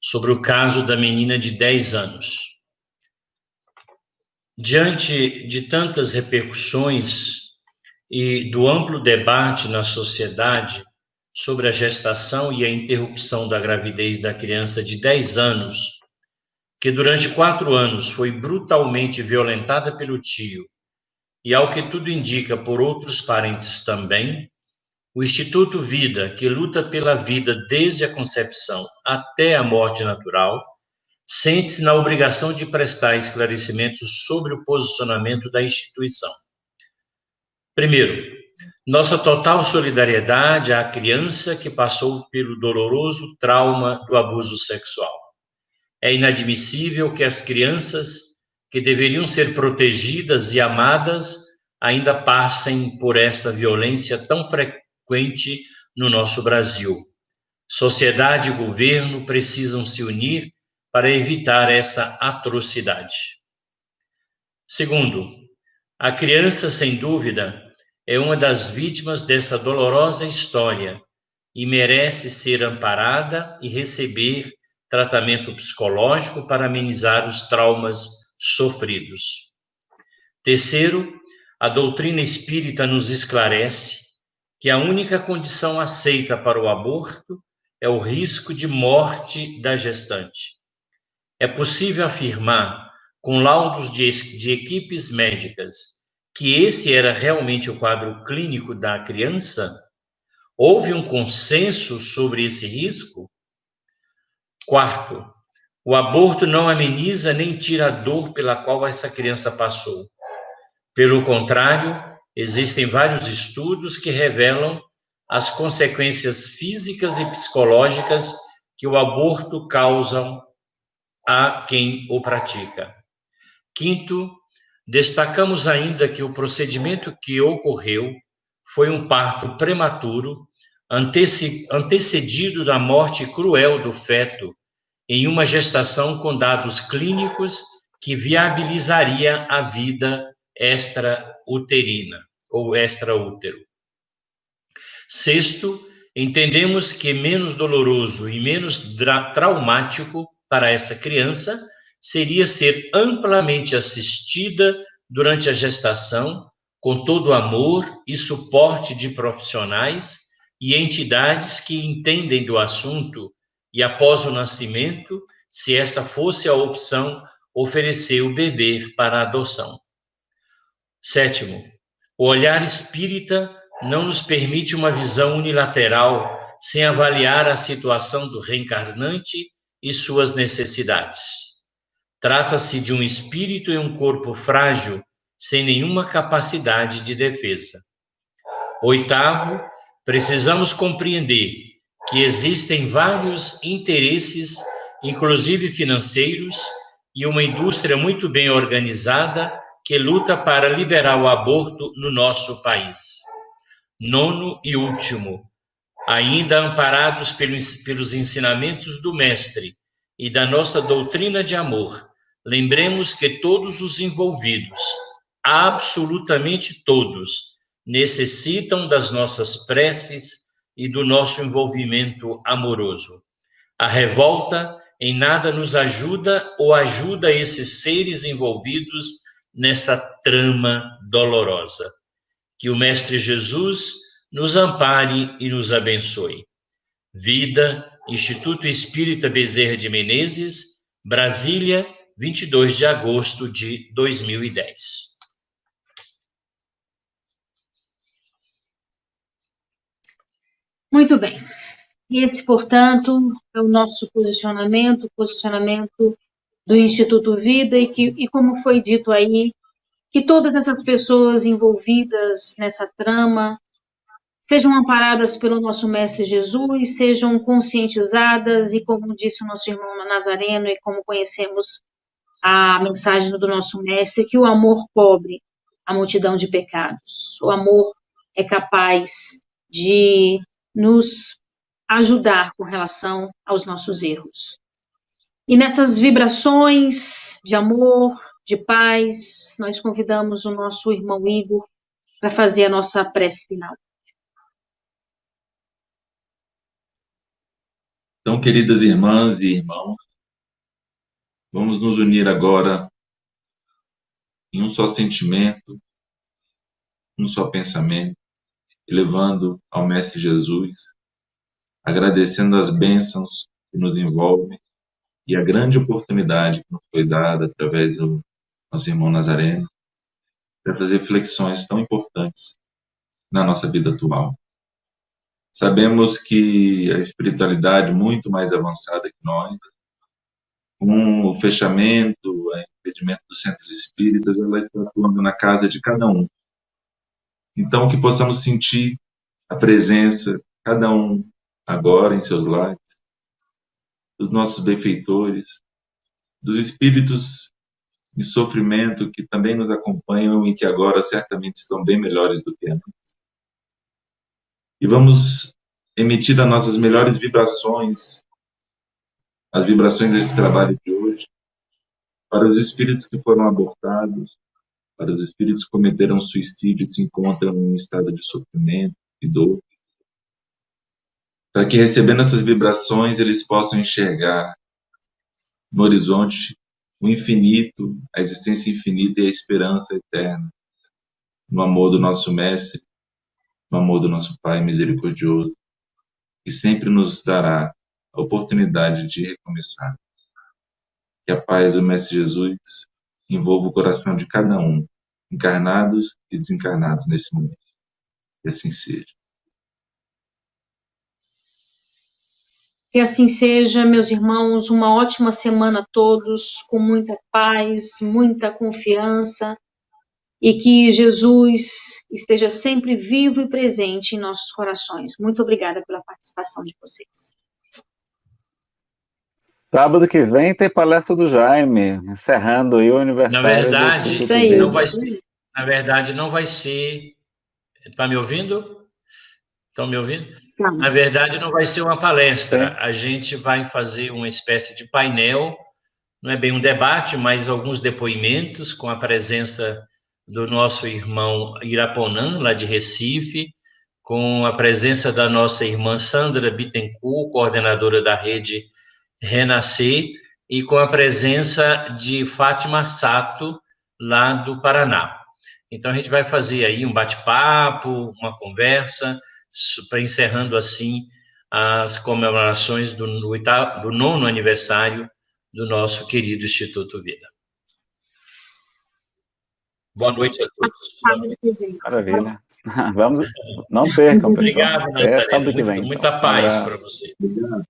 sobre o caso da menina de 10 anos. Diante de tantas repercussões e do amplo debate na sociedade sobre a gestação e a interrupção da gravidez da criança de 10 anos, que durante 4 anos foi brutalmente violentada pelo tio e, ao que tudo indica, por outros parentes também, o Instituto Vida, que luta pela vida desde a concepção até a morte natural, sente-se na obrigação de prestar esclarecimentos sobre o posicionamento da instituição. Primeiro, nossa total solidariedade à criança que passou pelo doloroso trauma do abuso sexual. É inadmissível que as crianças, que deveriam ser protegidas e amadas, ainda passem por essa violência tão frequente no nosso Brasil. Sociedade e governo precisam se unir para evitar essa atrocidade. Segundo, a criança, sem dúvida, é uma das vítimas dessa dolorosa história e merece ser amparada e receber tratamento psicológico para amenizar os traumas sofridos. Terceiro, a doutrina espírita nos esclarece que a única condição aceita para o aborto é o risco de morte da gestante. É possível afirmar, com laudos de equipes médicas, que esse era realmente o quadro clínico da criança? Houve um consenso sobre esse risco? Quarto, o aborto não ameniza nem tira a dor pela qual essa criança passou. Pelo contrário, existem vários estudos que revelam as consequências físicas e psicológicas que o aborto causa a quem o pratica. Quinto, destacamos ainda que o procedimento que ocorreu foi um parto prematuro, antecedido da morte cruel do feto, em uma gestação com dados clínicos que viabilizaria a vida extrauterina ou extraútero. Sexto, entendemos que menos doloroso e menos traumático para essa criança seria ser amplamente assistida durante a gestação, com todo o amor e suporte de profissionais e entidades que entendem do assunto, e após o nascimento, se essa fosse a opção, oferecer o bebê para a adoção. Sétimo, o olhar espírita não nos permite uma visão unilateral sem avaliar a situação do reencarnante e suas necessidades. Trata-se de um espírito e um corpo frágil, sem nenhuma capacidade de defesa. Oitavo, precisamos compreender que existem vários interesses, inclusive financeiros, e uma indústria muito bem organizada que luta para liberar o aborto no nosso país. Nono e último, ainda amparados pelos ensinamentos do Mestre e da nossa doutrina de amor, lembremos que todos os envolvidos, absolutamente todos, necessitam das nossas preces e do nosso envolvimento amoroso. A revolta em nada nos ajuda ou ajuda esses seres envolvidos nessa trama dolorosa. Que o Mestre Jesus nos ampare e nos abençoe. Vida, Instituto Espírita Bezerra de Menezes, Brasília, 22 de agosto de 2010. Muito bem. Esse, portanto, é o nosso posicionamento do Instituto Vida, e como foi dito aí, que todas essas pessoas envolvidas nessa trama sejam amparadas pelo nosso Mestre Jesus, sejam conscientizadas, e como disse o nosso irmão Nazareno, e como conhecemos a mensagem do nosso Mestre, que o amor cobre a multidão de pecados. O amor é capaz de nos ajudar com relação aos nossos erros. E nessas vibrações de amor, de paz, nós convidamos o nosso irmão Igor para fazer a nossa prece final. Então, queridas irmãs e irmãos, vamos nos unir agora em um só sentimento, um só pensamento, elevando ao Mestre Jesus, agradecendo as bênçãos que nos envolvem e a grande oportunidade que nos foi dada através do nosso irmão Nazareno dessas reflexões tão importantes na nossa vida atual. Sabemos que a espiritualidade muito mais avançada que nós, com o fechamento, o impedimento dos centros espíritas, ela está atuando na casa de cada um. Então, que possamos sentir a presença, cada um agora em seus lares, dos nossos benfeitores, dos espíritos em sofrimento que também nos acompanham e que agora certamente estão bem melhores do que antes. E vamos emitir as nossas melhores vibrações, as vibrações desse trabalho de hoje, para os espíritos que foram abortados, para os espíritos que cometeram suicídio e se encontram em estado de sofrimento e dor, para que, recebendo essas vibrações, eles possam enxergar no horizonte o infinito, a existência infinita e a esperança eterna, no amor do nosso Mestre, no amor do nosso Pai misericordioso, que sempre nos dará a oportunidade de recomeçar. Que a paz do Mestre Jesus envolva o coração de cada um, encarnados e desencarnados nesse momento. Que assim seja. Que assim seja, meus irmãos, uma ótima semana a todos, com muita paz, muita confiança, e que Jesus esteja sempre vivo e presente em nossos corações. Muito obrigada pela participação de vocês. Sábado que vem tem palestra do Jaime, encerrando aí o aniversário Na verdade, do Isso aí. não vai ser. Na verdade, não vai ser. Está me ouvindo? Estão me ouvindo? Vamos. Na verdade, não vai ser uma palestra. Sim. A gente vai fazer uma espécie de painel, não é bem um debate, mas alguns depoimentos com a presença do nosso irmão Iraponã, lá de Recife, com a presença da nossa irmã Sandra Bittencourt, coordenadora da rede Renascer, e com a presença de Fátima Sato, lá do Paraná. Então, a gente vai fazer aí um bate-papo, uma conversa, encerrando assim as comemorações do 9º aniversário do nosso querido Instituto Vida. Boa noite a todos. Maravilha. Vamos, não percam, pessoal. Obrigado, Até sábado que Natalina. vem. Muita Então. paz para você. Obrigado.